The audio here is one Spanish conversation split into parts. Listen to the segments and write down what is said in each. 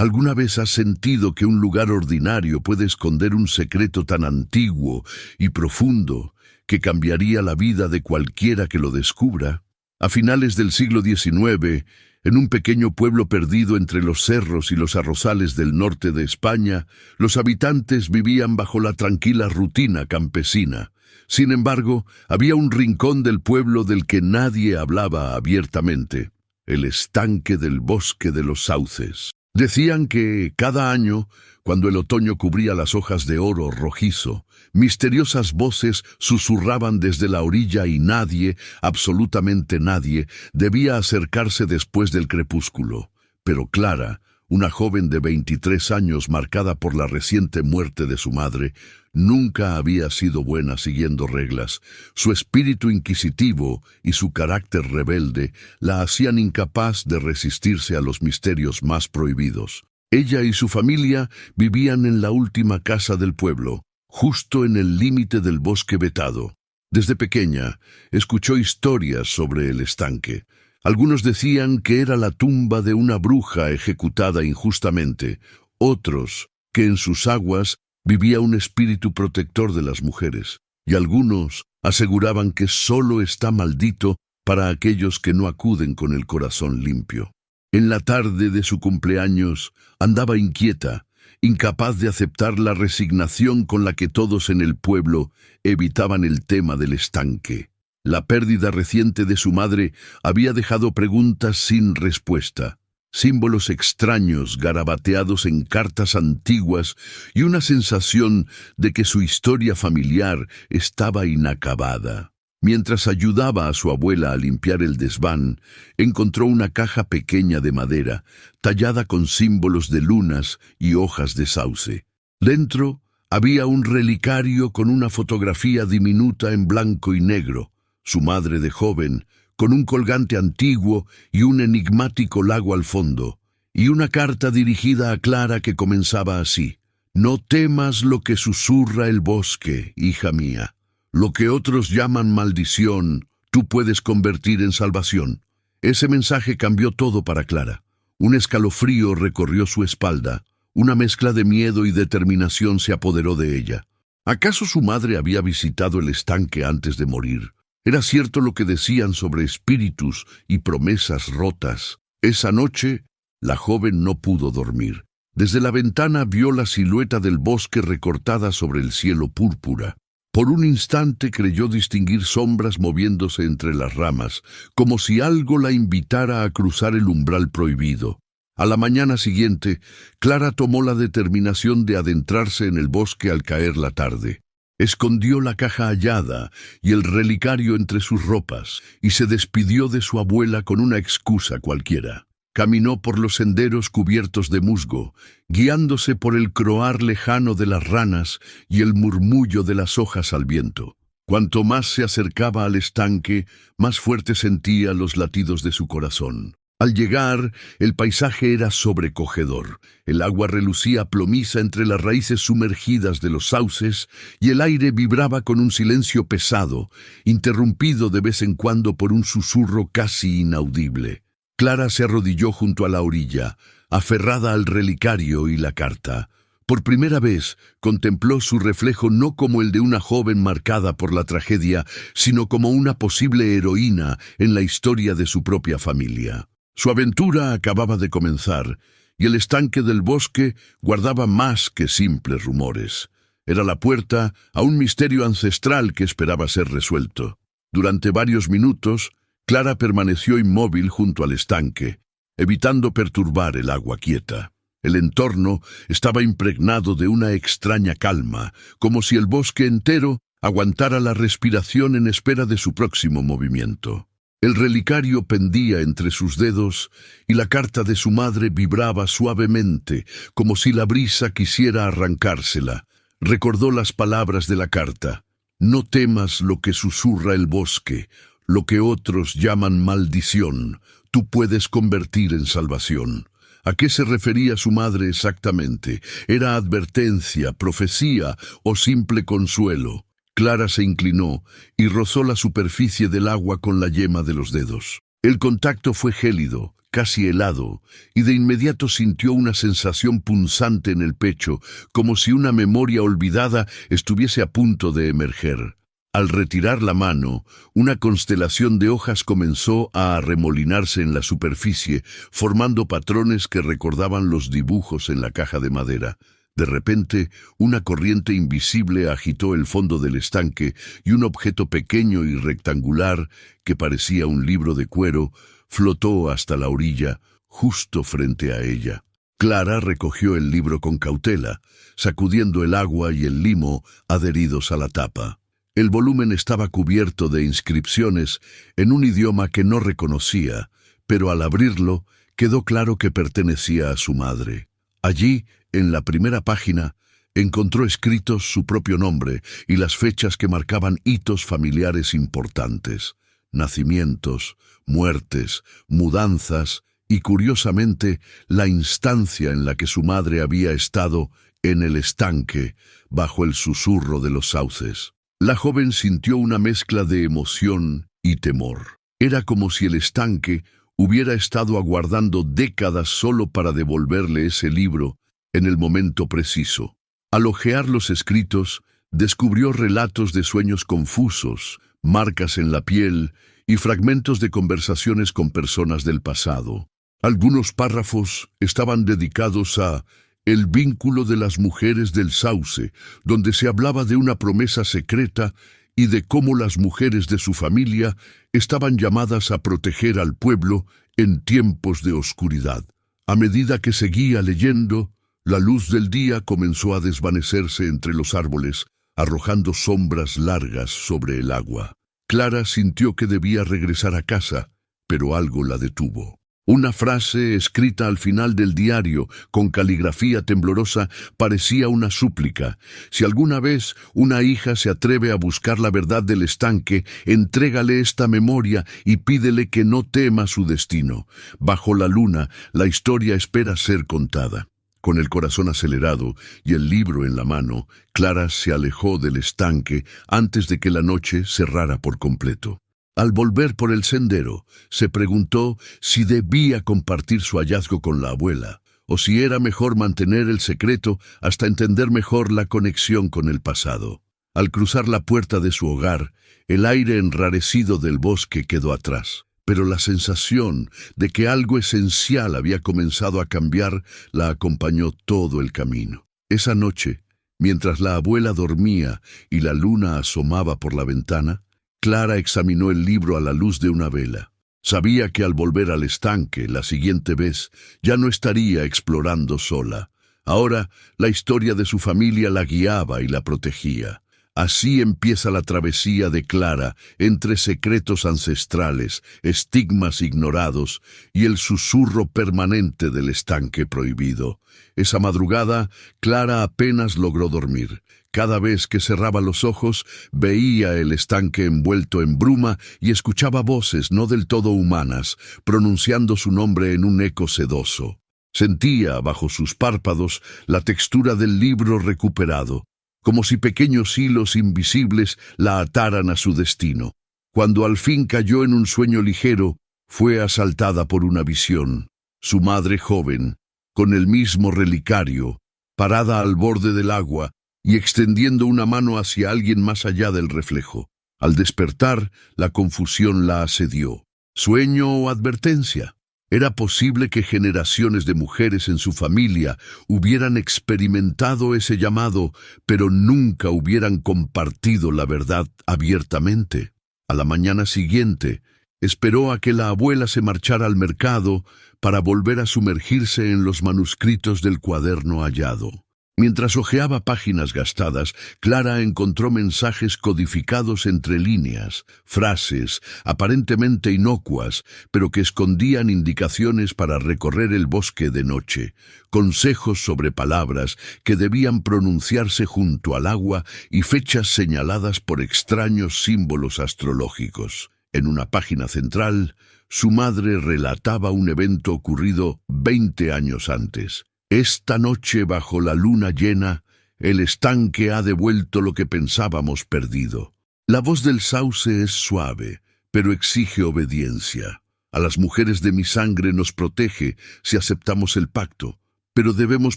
¿Alguna vez has sentido que un lugar ordinario puede esconder un secreto tan antiguo y profundo que cambiaría la vida de cualquiera que lo descubra? A finales del siglo XIX, en un pequeño pueblo perdido entre los cerros y los arrozales del norte de España, los habitantes vivían bajo la tranquila rutina campesina. Sin embargo, había un rincón del pueblo del que nadie hablaba abiertamente: el estanque del Bosque de los Sauces. Decían que cada año, cuando el otoño cubría las hojas de oro rojizo, misteriosas voces susurraban desde la orilla y nadie, absolutamente nadie, debía acercarse después del crepúsculo. Pero Clara, una joven de 23 años marcada por la reciente muerte de su madre, nunca había sido buena siguiendo reglas. Su espíritu inquisitivo y su carácter rebelde la hacían incapaz de resistirse a los misterios más prohibidos. Ella y su familia vivían en la última casa del pueblo, justo en el límite del bosque vetado. Desde pequeña, escuchó historias sobre el estanque. Algunos decían que era la tumba de una bruja ejecutada injustamente, otros que en sus aguas vivía un espíritu protector de las mujeres, y algunos aseguraban que solo está maldito para aquellos que no acuden con el corazón limpio. En la tarde de su cumpleaños andaba inquieta, incapaz de aceptar la resignación con la que todos en el pueblo evitaban el tema del estanque. La pérdida reciente de su madre había dejado preguntas sin respuesta, símbolos extraños garabateados en cartas antiguas y una sensación de que su historia familiar estaba inacabada. Mientras ayudaba a su abuela a limpiar el desván, encontró una caja pequeña de madera, tallada con símbolos de lunas y hojas de sauce. Dentro había un relicario con una fotografía diminuta en blanco y negro, su madre de joven, con un colgante antiguo y un enigmático lago al fondo, y una carta dirigida a Clara que comenzaba así: «No temas lo que susurra el bosque, hija mía. Lo que otros llaman maldición, tú puedes convertir en salvación». Ese mensaje cambió todo para Clara. Un escalofrío recorrió su espalda, una mezcla de miedo y determinación se apoderó de ella. ¿Acaso su madre había visitado el estanque antes de morir? Era cierto lo que decían sobre espíritus y promesas rotas. Esa noche, la joven no pudo dormir. Desde la ventana vio la silueta del bosque recortada sobre el cielo púrpura. Por un instante creyó distinguir sombras moviéndose entre las ramas, como si algo la invitara a cruzar el umbral prohibido. A la mañana siguiente, Clara tomó la determinación de adentrarse en el bosque al caer la tarde. Escondió la caja hallada y el relicario entre sus ropas y se despidió de su abuela con una excusa cualquiera. Caminó por los senderos cubiertos de musgo, guiándose por el croar lejano de las ranas y el murmullo de las hojas al viento. Cuanto más se acercaba al estanque, más fuerte sentía los latidos de su corazón. Al llegar, el paisaje era sobrecogedor. El agua relucía plomiza entre las raíces sumergidas de los sauces y el aire vibraba con un silencio pesado, interrumpido de vez en cuando por un susurro casi inaudible. Clara se arrodilló junto a la orilla, aferrada al relicario y la carta. Por primera vez contempló su reflejo no como el de una joven marcada por la tragedia, sino como una posible heroína en la historia de su propia familia. Su aventura acababa de comenzar, y el estanque del bosque guardaba más que simples rumores. Era la puerta a un misterio ancestral que esperaba ser resuelto. Durante varios minutos, Clara permaneció inmóvil junto al estanque, evitando perturbar el agua quieta. El entorno estaba impregnado de una extraña calma, como si el bosque entero aguantara la respiración en espera de su próximo movimiento. El relicario pendía entre sus dedos y la carta de su madre vibraba suavemente, como si la brisa quisiera arrancársela. Recordó las palabras de la carta: «No temas lo que susurra el bosque, lo que otros llaman maldición, tú puedes convertir en salvación». ¿A qué se refería su madre exactamente? ¿Era advertencia, profecía o simple consuelo? Clara se inclinó y rozó la superficie del agua con la yema de los dedos. El contacto fue gélido, casi helado, y de inmediato sintió una sensación punzante en el pecho, como si una memoria olvidada estuviese a punto de emerger. Al retirar la mano, una constelación de hojas comenzó a arremolinarse en la superficie, formando patrones que recordaban los dibujos en la caja de madera. De repente, una corriente invisible agitó el fondo del estanque y un objeto pequeño y rectangular, que parecía un libro de cuero, flotó hasta la orilla, justo frente a ella. Clara recogió el libro con cautela, sacudiendo el agua y el limo adheridos a la tapa. El volumen estaba cubierto de inscripciones en un idioma que no reconocía, pero al abrirlo quedó claro que pertenecía a su madre. Allí, en la primera página, encontró escritos su propio nombre y las fechas que marcaban hitos familiares importantes: nacimientos, muertes, mudanzas y, curiosamente, la instancia en la que su madre había estado en el estanque, bajo el susurro de los sauces. La joven sintió una mezcla de emoción y temor. Era como si el estanque hubiera estado aguardando décadas solo para devolverle ese libro en el momento preciso. Al hojear los escritos, descubrió relatos de sueños confusos, marcas en la piel y fragmentos de conversaciones con personas del pasado. Algunos párrafos estaban dedicados a el vínculo de las mujeres del sauce, donde se hablaba de una promesa secreta y de cómo las mujeres de su familia estaban llamadas a proteger al pueblo en tiempos de oscuridad. A medida que seguía leyendo, la luz del día comenzó a desvanecerse entre los árboles, arrojando sombras largas sobre el agua. Clara sintió que debía regresar a casa, pero algo la detuvo. Una frase escrita al final del diario, con caligrafía temblorosa, parecía una súplica. Si alguna vez una hija se atreve a buscar la verdad del estanque, entrégale esta memoria y pídele que no tema su destino. Bajo la luna, la historia espera ser contada. Con el corazón acelerado y el libro en la mano, Clara se alejó del estanque antes de que la noche cerrara por completo. Al volver por el sendero, se preguntó si debía compartir su hallazgo con la abuela, o si era mejor mantener el secreto hasta entender mejor la conexión con el pasado. Al cruzar la puerta de su hogar, el aire enrarecido del bosque quedó atrás, pero la sensación de que algo esencial había comenzado a cambiar la acompañó todo el camino. Esa noche, mientras la abuela dormía y la luna asomaba por la ventana, Clara examinó el libro a la luz de una vela. Sabía que al volver al estanque la siguiente vez ya no estaría explorando sola. Ahora la historia de su familia la guiaba y la protegía. Así empieza la travesía de Clara entre secretos ancestrales, estigmas ignorados y el susurro permanente del estanque prohibido. Esa madrugada, Clara apenas logró dormir. Cada vez que cerraba los ojos, veía el estanque envuelto en bruma y escuchaba voces no del todo humanas, pronunciando su nombre en un eco sedoso. Sentía bajo sus párpados la textura del libro recuperado, como si pequeños hilos invisibles la ataran a su destino. Cuando al fin cayó en un sueño ligero, fue asaltada por una visión. Su madre joven, con el mismo relicario, parada al borde del agua y extendiendo una mano hacia alguien más allá del reflejo. Al despertar, la confusión la asedió. ¿Sueño o advertencia? Era posible que generaciones de mujeres en su familia hubieran experimentado ese llamado, pero nunca hubieran compartido la verdad abiertamente. A la mañana siguiente, esperó a que la abuela se marchara al mercado para volver a sumergirse en los manuscritos del cuaderno hallado. Mientras hojeaba páginas gastadas, Clara encontró mensajes codificados entre líneas, frases aparentemente inocuas, pero que escondían indicaciones para recorrer el bosque de noche, consejos sobre palabras que debían pronunciarse junto al agua y fechas señaladas por extraños símbolos astrológicos. En una página central, su madre relataba un evento ocurrido 20 años antes. Esta noche, bajo la luna llena, el estanque ha devuelto lo que pensábamos perdido. La voz del sauce es suave, pero exige obediencia. A las mujeres de mi sangre nos protege si aceptamos el pacto, pero debemos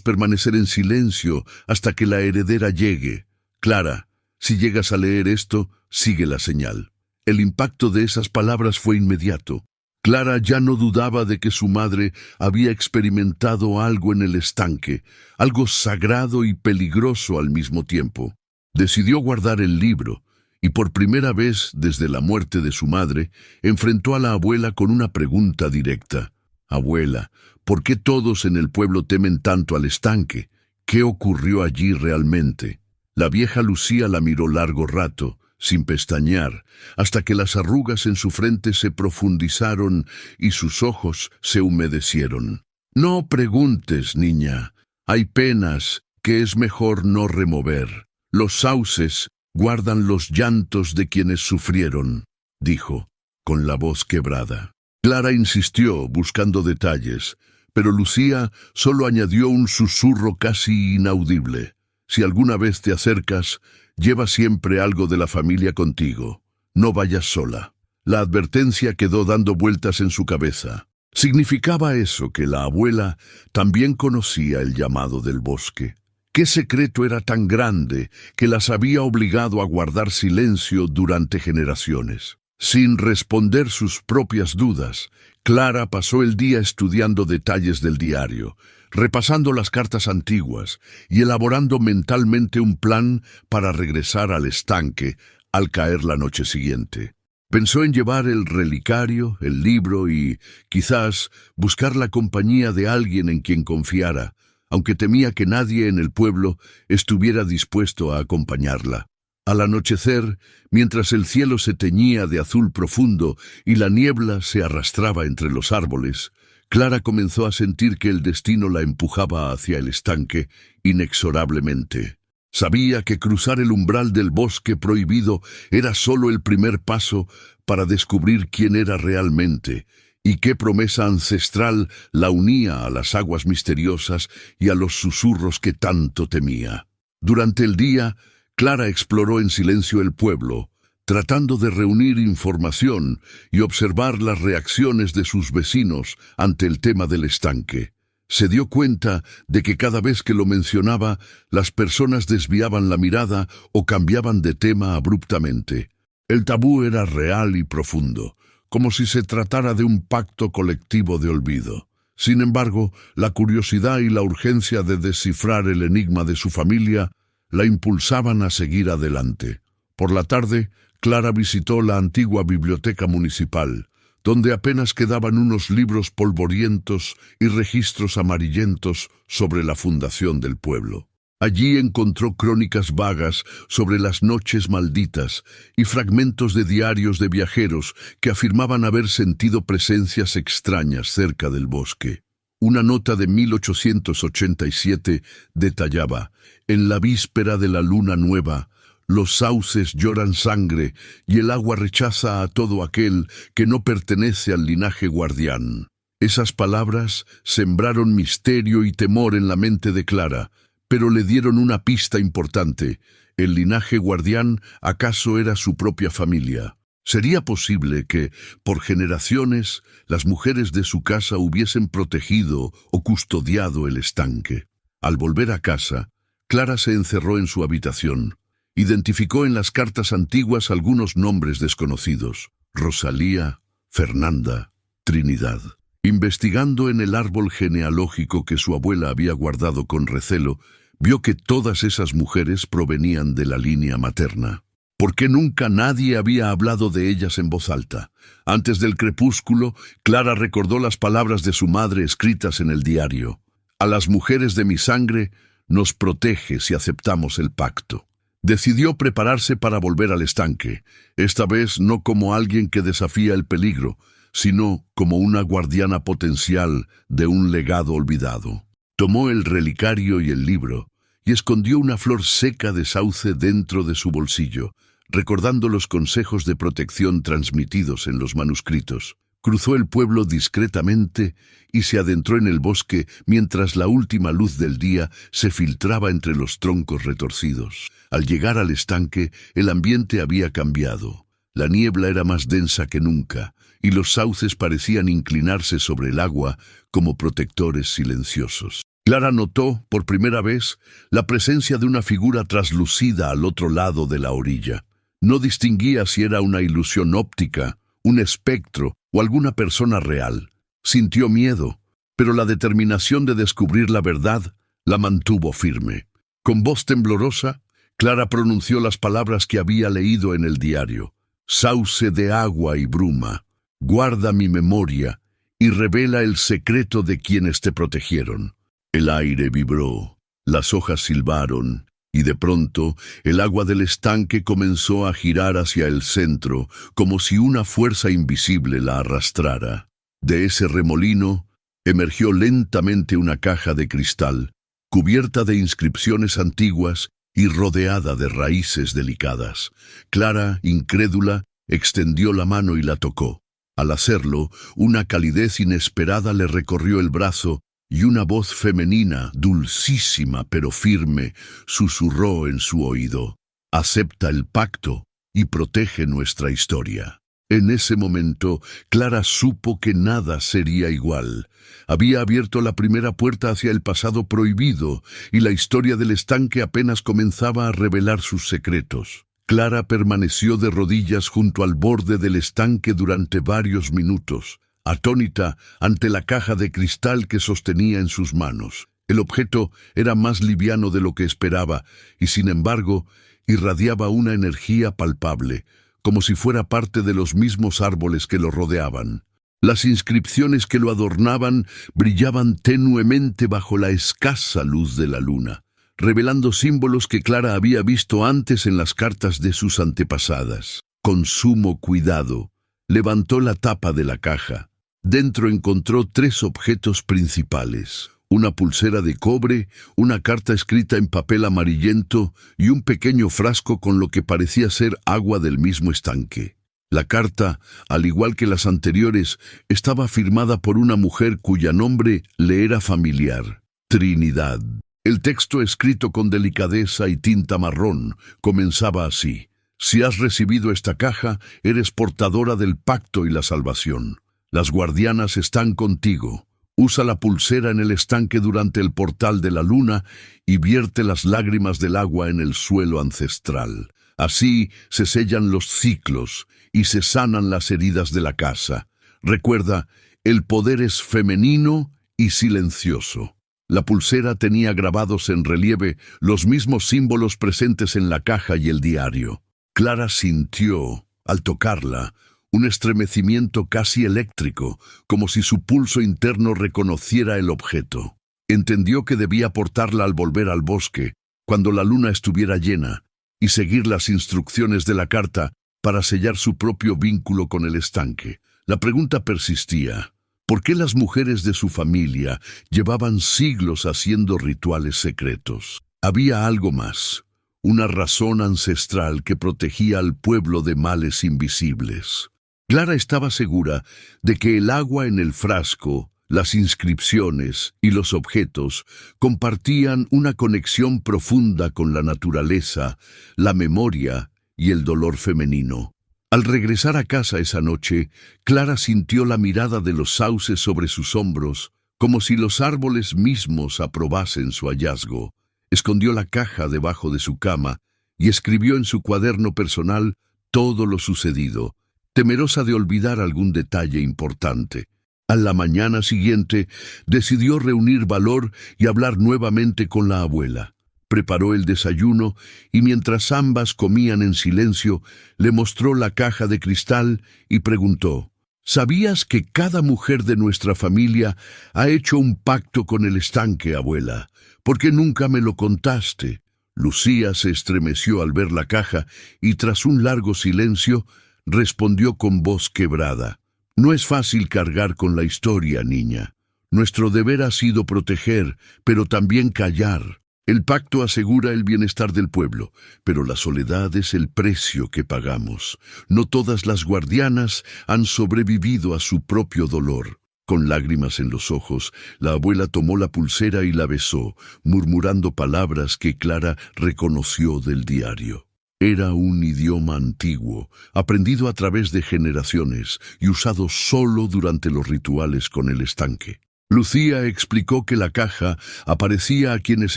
permanecer en silencio hasta que la heredera llegue. Clara, si llegas a leer esto, sigue la señal. El impacto de esas palabras fue inmediato. Clara ya no dudaba de que su madre había experimentado algo en el estanque, algo sagrado y peligroso al mismo tiempo. Decidió guardar el libro, y por primera vez desde la muerte de su madre, enfrentó a la abuela con una pregunta directa. Abuela, ¿por qué todos en el pueblo temen tanto al estanque? ¿Qué ocurrió allí realmente? La vieja Lucía la miró largo rato, sin pestañear, hasta que las arrugas en su frente se profundizaron y sus ojos se humedecieron. No preguntes, niña. Hay penas que es mejor no remover. Los sauces guardan los llantos de quienes sufrieron, dijo, con la voz quebrada. Clara insistió, buscando detalles, pero Lucía solo añadió un susurro casi inaudible. Si alguna vez te acercas, lleva siempre algo de la familia contigo. No vayas sola. La advertencia quedó dando vueltas en su cabeza. ¿Significaba eso que la abuela también conocía el llamado del bosque? ¿Qué secreto era tan grande que las había obligado a guardar silencio durante generaciones? Sin responder sus propias dudas, Clara pasó el día estudiando detalles del diario, repasando las cartas antiguas y elaborando mentalmente un plan para regresar al estanque al caer la noche siguiente. Pensó en llevar el relicario, el libro y, quizás, buscar la compañía de alguien en quien confiara, aunque temía que nadie en el pueblo estuviera dispuesto a acompañarla. Al anochecer, mientras el cielo se teñía de azul profundo y la niebla se arrastraba entre los árboles, Clara comenzó a sentir que el destino la empujaba hacia el estanque inexorablemente. Sabía que cruzar el umbral del bosque prohibido era solo el primer paso para descubrir quién era realmente y qué promesa ancestral la unía a las aguas misteriosas y a los susurros que tanto temía. Durante el día, Clara exploró en silencio el pueblo, tratando de reunir información y observar las reacciones de sus vecinos ante el tema del estanque. Se dio cuenta de que cada vez que lo mencionaba, las personas desviaban la mirada o cambiaban de tema abruptamente. El tabú era real y profundo, como si se tratara de un pacto colectivo de olvido. Sin embargo, la curiosidad y la urgencia de descifrar el enigma de su familia la impulsaban a seguir adelante. Por la tarde, Clara visitó la antigua biblioteca municipal, donde apenas quedaban unos libros polvorientos y registros amarillentos sobre la fundación del pueblo. Allí encontró crónicas vagas sobre las noches malditas y fragmentos de diarios de viajeros que afirmaban haber sentido presencias extrañas cerca del bosque. Una nota de 1887 detallaba: en la víspera de la luna nueva, los sauces lloran sangre y el agua rechaza a todo aquel que no pertenece al linaje guardián. Esas palabras sembraron misterio y temor en la mente de Clara, pero le dieron una pista importante. El linaje guardián acaso era su propia familia. ¿Sería posible que, por generaciones, las mujeres de su casa hubiesen protegido o custodiado el estanque? Al volver a casa, Clara se encerró en su habitación. Identificó en las cartas antiguas algunos nombres desconocidos: Rosalía, Fernanda, Trinidad. Investigando en el árbol genealógico que su abuela había guardado con recelo, vio que todas esas mujeres provenían de la línea materna. ¿Por qué nunca nadie había hablado de ellas en voz alta? Antes del crepúsculo, Clara recordó las palabras de su madre escritas en el diario: a las mujeres de mi sangre nos protege si aceptamos el pacto. Decidió prepararse para volver al estanque, esta vez no como alguien que desafía el peligro, sino como una guardiana potencial de un legado olvidado. Tomó el relicario y el libro, y escondió una flor seca de sauce dentro de su bolsillo, recordando los consejos de protección transmitidos en los manuscritos. Cruzó el pueblo discretamente y se adentró en el bosque mientras la última luz del día se filtraba entre los troncos retorcidos. Al llegar al estanque, el ambiente había cambiado. La niebla era más densa que nunca, y los sauces parecían inclinarse sobre el agua como protectores silenciosos. Clara notó, por primera vez, la presencia de una figura traslucida al otro lado de la orilla. No distinguía si era una ilusión óptica, un espectro o alguna persona real. Sintió miedo, pero la determinación de descubrir la verdad la mantuvo firme. Con voz temblorosa, Clara pronunció las palabras que había leído en el diario. Sauce de agua y bruma, guarda mi memoria y revela el secreto de quienes te protegieron. El aire vibró, las hojas silbaron, y de pronto el agua del estanque comenzó a girar hacia el centro, como si una fuerza invisible la arrastrara. De ese remolino emergió lentamente una caja de cristal, cubierta de inscripciones antiguas y rodeada de raíces delicadas. Clara, incrédula, extendió la mano y la tocó. Al hacerlo, una calidez inesperada le recorrió el brazo y una voz femenina, dulcísima pero firme, susurró en su oído: «Acepta el pacto y protege nuestra historia». En ese momento, Clara supo que nada sería igual. Había abierto la primera puerta hacia el pasado prohibido y la historia del estanque apenas comenzaba a revelar sus secretos. Clara permaneció de rodillas junto al borde del estanque durante varios minutos, atónita ante la caja de cristal que sostenía en sus manos. El objeto era más liviano de lo que esperaba y, sin embargo, irradiaba una energía palpable, como si fuera parte de los mismos árboles que lo rodeaban. Las inscripciones que lo adornaban brillaban tenuemente bajo la escasa luz de la luna, revelando símbolos que Clara había visto antes en las cartas de sus antepasadas. Con sumo cuidado, levantó la tapa de la caja. Dentro encontró 3 objetos principales: una pulsera de cobre, una carta escrita en papel amarillento y un pequeño frasco con lo que parecía ser agua del mismo estanque. La carta, al igual que las anteriores, estaba firmada por una mujer cuyo nombre le era familiar: Trinidad. El texto, escrito con delicadeza y tinta marrón, comenzaba así: «Si has recibido esta caja, eres portadora del pacto y la salvación. Las guardianas están contigo. Usa la pulsera en el estanque durante el portal de la luna y vierte las lágrimas del agua en el suelo ancestral. Así se sellan los ciclos y se sanan las heridas de la casa. Recuerda, el poder es femenino y silencioso». La pulsera tenía grabados en relieve los mismos símbolos presentes en la caja y el diario. Clara sintió, al tocarla, un estremecimiento casi eléctrico, como si su pulso interno reconociera el objeto. Entendió que debía portarla al volver al bosque, cuando la luna estuviera llena, y seguir las instrucciones de la carta para sellar su propio vínculo con el estanque. La pregunta persistía: ¿por qué las mujeres de su familia llevaban siglos haciendo rituales secretos? Había algo más, una razón ancestral que protegía al pueblo de males invisibles. Clara estaba segura de que el agua en el frasco, las inscripciones y los objetos compartían una conexión profunda con la naturaleza, la memoria y el dolor femenino. Al regresar a casa esa noche, Clara sintió la mirada de los sauces sobre sus hombros, como si los árboles mismos aprobasen su hallazgo. Escondió la caja debajo de su cama y escribió en su cuaderno personal todo lo sucedido, temerosa de olvidar algún detalle importante. A la mañana siguiente, decidió reunir valor y hablar nuevamente con la abuela. Preparó el desayuno y mientras ambas comían en silencio, le mostró la caja de cristal y preguntó: «¿Sabías que cada mujer de nuestra familia ha hecho un pacto con el estanque, abuela? ¿Por qué nunca me lo contaste?» Lucía se estremeció al ver la caja y, tras un largo silencio, respondió con voz quebrada: «No es fácil cargar con la historia, niña. Nuestro deber ha sido proteger, pero también callar. El pacto asegura el bienestar del pueblo, pero la soledad es el precio que pagamos. No todas las guardianas han sobrevivido a su propio dolor». Con lágrimas en los ojos, la abuela tomó la pulsera y la besó, murmurando palabras que Clara reconoció del diario. Era un idioma antiguo, aprendido a través de generaciones y usado solo durante los rituales con el estanque. Lucía explicó que la caja aparecía a quienes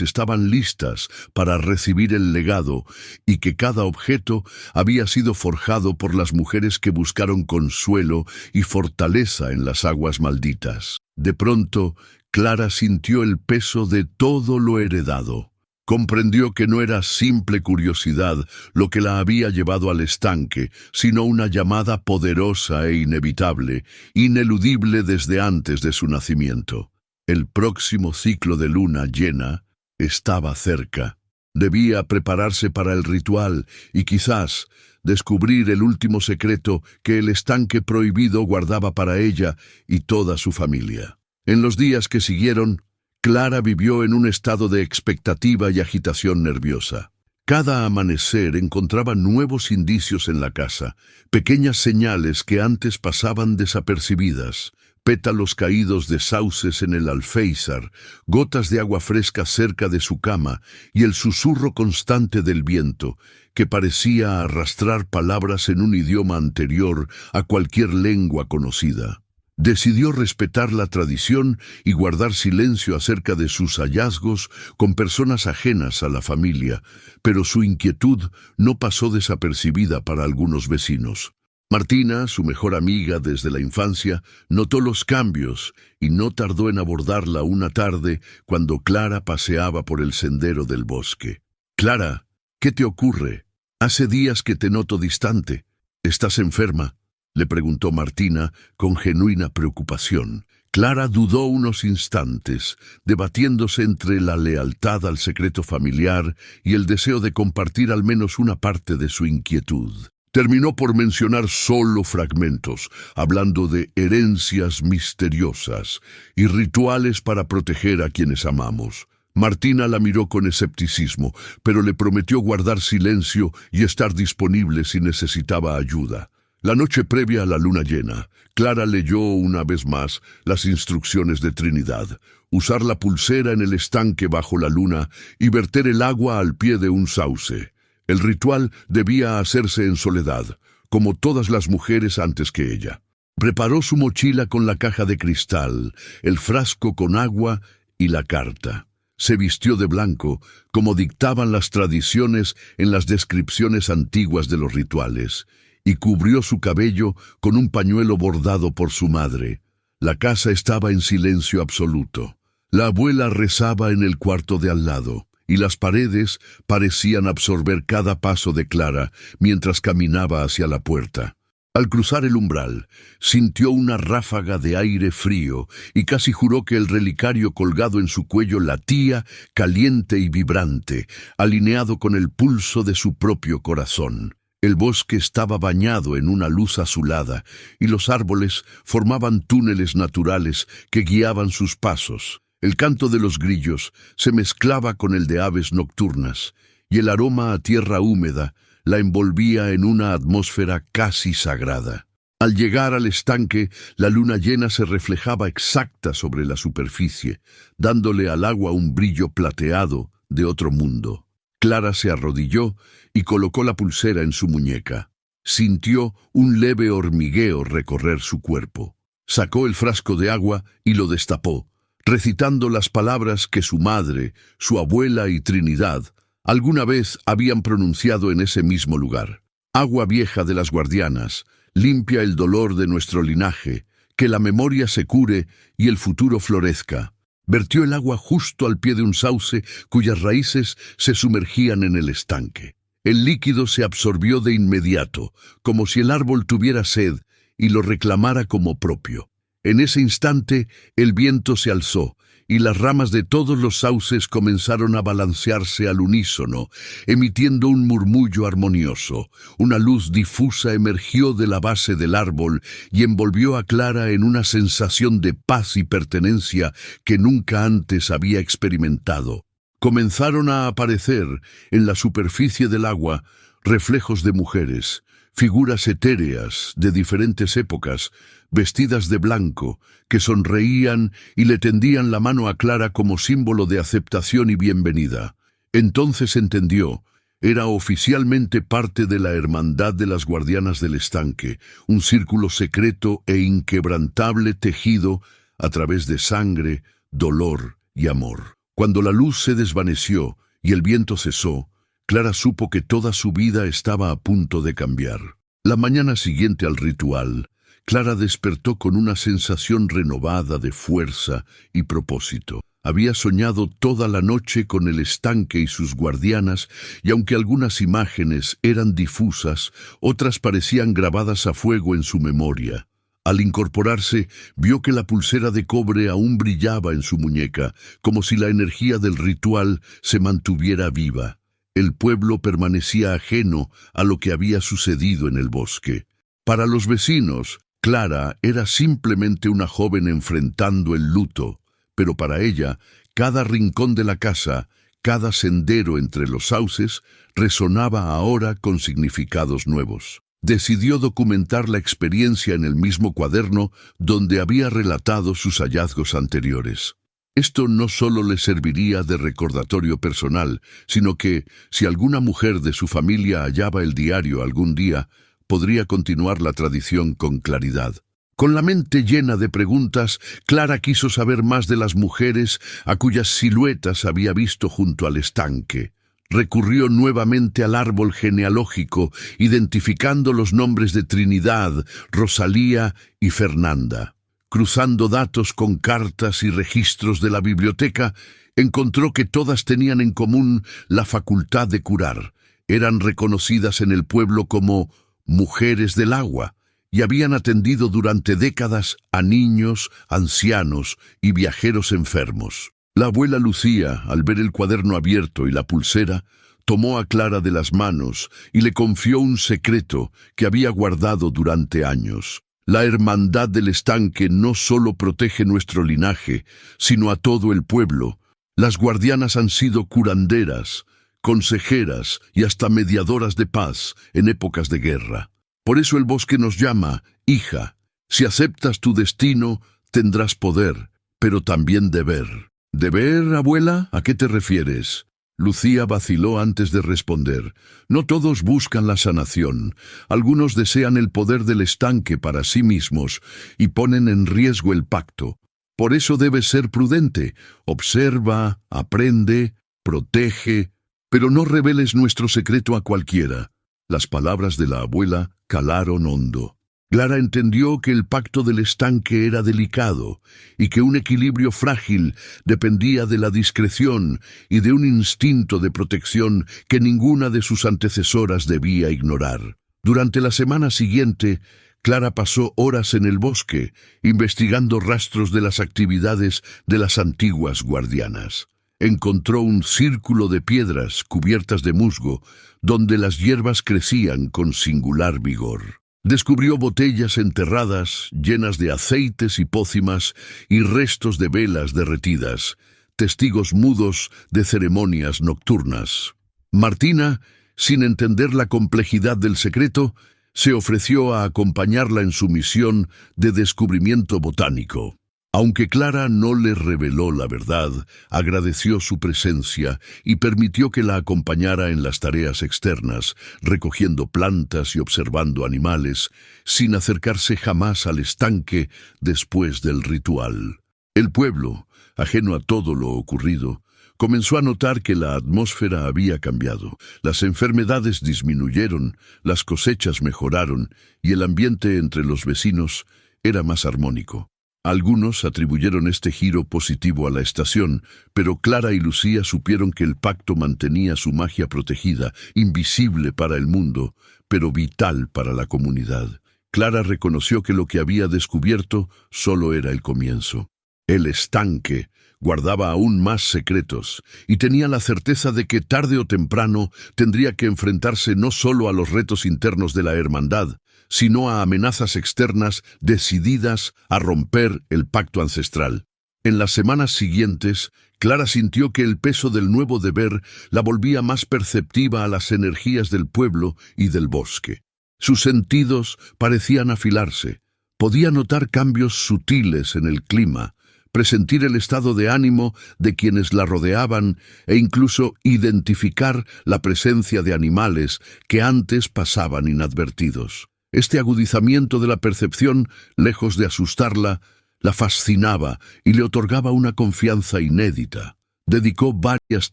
estaban listas para recibir el legado y que cada objeto había sido forjado por las mujeres que buscaron consuelo y fortaleza en las aguas malditas. De pronto, Clara sintió el peso de todo lo heredado. Comprendió que no era simple curiosidad lo que la había llevado al estanque, sino una llamada poderosa e inevitable, ineludible desde antes de su nacimiento. El próximo ciclo de luna llena estaba cerca. Debía prepararse para el ritual y quizás descubrir el último secreto que el estanque prohibido guardaba para ella y toda su familia. En los días que siguieron, Clara vivió en un estado de expectativa y agitación nerviosa. Cada amanecer encontraba nuevos indicios en la casa, pequeñas señales que antes pasaban desapercibidas, pétalos caídos de sauces en el alféizar, gotas de agua fresca cerca de su cama y el susurro constante del viento, que parecía arrastrar palabras en un idioma anterior a cualquier lengua conocida. Decidió respetar la tradición y guardar silencio acerca de sus hallazgos con personas ajenas a la familia, pero su inquietud no pasó desapercibida para algunos vecinos. Martina, su mejor amiga desde la infancia, notó los cambios y no tardó en abordarla una tarde cuando Clara paseaba por el sendero del bosque. «Clara, ¿qué te ocurre? Hace días que te noto distante. ¿Estás enferma?», le preguntó Martina con genuina preocupación. Clara dudó unos instantes, debatiéndose entre la lealtad al secreto familiar y el deseo de compartir al menos una parte de su inquietud. Terminó por mencionar solo fragmentos, hablando de herencias misteriosas y rituales para proteger a quienes amamos. Martina la miró con escepticismo, pero le prometió guardar silencio y estar disponible si necesitaba ayuda. La noche previa a la luna llena, Clara leyó una vez más las instrucciones de Trinidad: usar la pulsera en el estanque bajo la luna y verter el agua al pie de un sauce. El ritual debía hacerse en soledad, como todas las mujeres antes que ella. Preparó su mochila con la caja de cristal, el frasco con agua y la carta. Se vistió de blanco, como dictaban las tradiciones en las descripciones antiguas de los rituales, y cubrió su cabello con un pañuelo bordado por su madre. La casa estaba en silencio absoluto. La abuela rezaba en el cuarto de al lado, y las paredes parecían absorber cada paso de Clara mientras caminaba hacia la puerta. Al cruzar el umbral, sintió una ráfaga de aire frío y casi juró que el relicario colgado en su cuello latía, caliente y vibrante, alineado con el pulso de su propio corazón. El bosque estaba bañado en una luz azulada y los árboles formaban túneles naturales que guiaban sus pasos. El canto de los grillos se mezclaba con el de aves nocturnas y el aroma a tierra húmeda la envolvía en una atmósfera casi sagrada. Al llegar al estanque, la luna llena se reflejaba exacta sobre la superficie, dándole al agua un brillo plateado de otro mundo. Clara se arrodilló y colocó la pulsera en su muñeca. Sintió un leve hormigueo recorrer su cuerpo. Sacó el frasco de agua y lo destapó, recitando las palabras que su madre, su abuela y Trinidad alguna vez habían pronunciado en ese mismo lugar. Agua vieja de las guardianas, limpia el dolor de nuestro linaje, que la memoria se cure y el futuro florezca. Vertió el agua justo al pie de un sauce cuyas raíces se sumergían en el estanque. El líquido se absorbió de inmediato, como si el árbol tuviera sed y lo reclamara como propio. En ese instante, el viento se alzó y las ramas de todos los sauces comenzaron a balancearse al unísono, emitiendo un murmullo armonioso. Una luz difusa emergió de la base del árbol y envolvió a Clara en una sensación de paz y pertenencia que nunca antes había experimentado. Comenzaron a aparecer en la superficie del agua reflejos de mujeres, figuras etéreas de diferentes épocas, vestidas de blanco, que sonreían y le tendían la mano a Clara como símbolo de aceptación y bienvenida. Entonces entendió Era oficialmente parte de la Hermandad de las Guardianas del Estanque, un círculo secreto e inquebrantable tejido a través de sangre, dolor y amor. Cuando la luz se desvaneció y el viento cesó, Clara supo que toda su vida estaba a punto de cambiar. La mañana siguiente al ritual, Clara despertó con una sensación renovada de fuerza y propósito. Había soñado toda la noche con el estanque y sus guardianas, y aunque algunas imágenes eran difusas, otras parecían grabadas a fuego en su memoria. Al incorporarse, vio que la pulsera de cobre aún brillaba en su muñeca, como si la energía del ritual se mantuviera viva. El pueblo permanecía ajeno a lo que había sucedido en el bosque. Para los vecinos, Clara era simplemente una joven enfrentando el luto, pero para ella, cada rincón de la casa, cada sendero entre los sauces, resonaba ahora con significados nuevos. Decidió documentar la experiencia en el mismo cuaderno donde había relatado sus hallazgos anteriores. Esto no solo le serviría de recordatorio personal, sino que, si alguna mujer de su familia hallaba el diario algún día, podría continuar la tradición con claridad. Con la mente llena de preguntas, Clara quiso saber más de las mujeres a cuyas siluetas había visto junto al estanque. Recurrió nuevamente al árbol genealógico, identificando los nombres de Trinidad, Rosalía y Fernanda. Cruzando datos con cartas y registros de la biblioteca, encontró que todas tenían en común la facultad de curar. Eran reconocidas en el pueblo como mujeres del agua, y habían atendido durante décadas a niños, ancianos y viajeros enfermos. La abuela Lucía, al ver el cuaderno abierto y la pulsera, tomó a Clara de las manos y le confió un secreto que había guardado durante años. La Hermandad del Estanque no solo protege nuestro linaje, sino a todo el pueblo. Las guardianas han sido curanderas, consejeras y hasta mediadoras de paz en épocas de guerra. Por eso el bosque nos llama, hija. Si aceptas tu destino, tendrás poder, pero también deber. ¿Deber, abuela? ¿A qué te refieres? Lucía vaciló antes de responder. No todos buscan la sanación. Algunos desean el poder del estanque para sí mismos y ponen en riesgo el pacto. Por eso debes ser prudente. Observa, aprende, protege, pero no reveles nuestro secreto a cualquiera. Las palabras de la abuela calaron hondo. Clara entendió que el pacto del estanque era delicado y que un equilibrio frágil dependía de la discreción y de un instinto de protección que ninguna de sus antecesoras debía ignorar. Durante la semana siguiente, Clara pasó horas en el bosque, investigando rastros de las actividades de las antiguas guardianas. Encontró un círculo de piedras cubiertas de musgo, donde las hierbas crecían con singular vigor. Descubrió botellas enterradas, llenas de aceites y pócimas, y restos de velas derretidas, testigos mudos de ceremonias nocturnas. Martina, sin entender la complejidad del secreto, se ofreció a acompañarla en su misión de descubrimiento botánico. Aunque Clara no le reveló la verdad, agradeció su presencia y permitió que la acompañara en las tareas externas, recogiendo plantas y observando animales, sin acercarse jamás al estanque después del ritual. El pueblo, ajeno a todo lo ocurrido, comenzó a notar que la atmósfera había cambiado. Las enfermedades disminuyeron, las cosechas mejoraron y el ambiente entre los vecinos era más armónico. Algunos atribuyeron este giro positivo a la estación, pero Clara y Lucía supieron que el pacto mantenía su magia protegida, invisible para el mundo, pero vital para la comunidad. Clara reconoció que lo que había descubierto solo era el comienzo. El estanque guardaba aún más secretos, y tenía la certeza de que tarde o temprano tendría que enfrentarse no solo a los retos internos de la hermandad, sino a amenazas externas decididas a romper el pacto ancestral. En las semanas siguientes, Clara sintió que el peso del nuevo deber la volvía más perceptiva a las energías del pueblo y del bosque. Sus sentidos parecían afilarse. Podía notar cambios sutiles en el clima, presentir el estado de ánimo de quienes la rodeaban e incluso identificar la presencia de animales que antes pasaban inadvertidos. Este agudizamiento de la percepción, lejos de asustarla, la fascinaba y le otorgaba una confianza inédita. Dedicó varias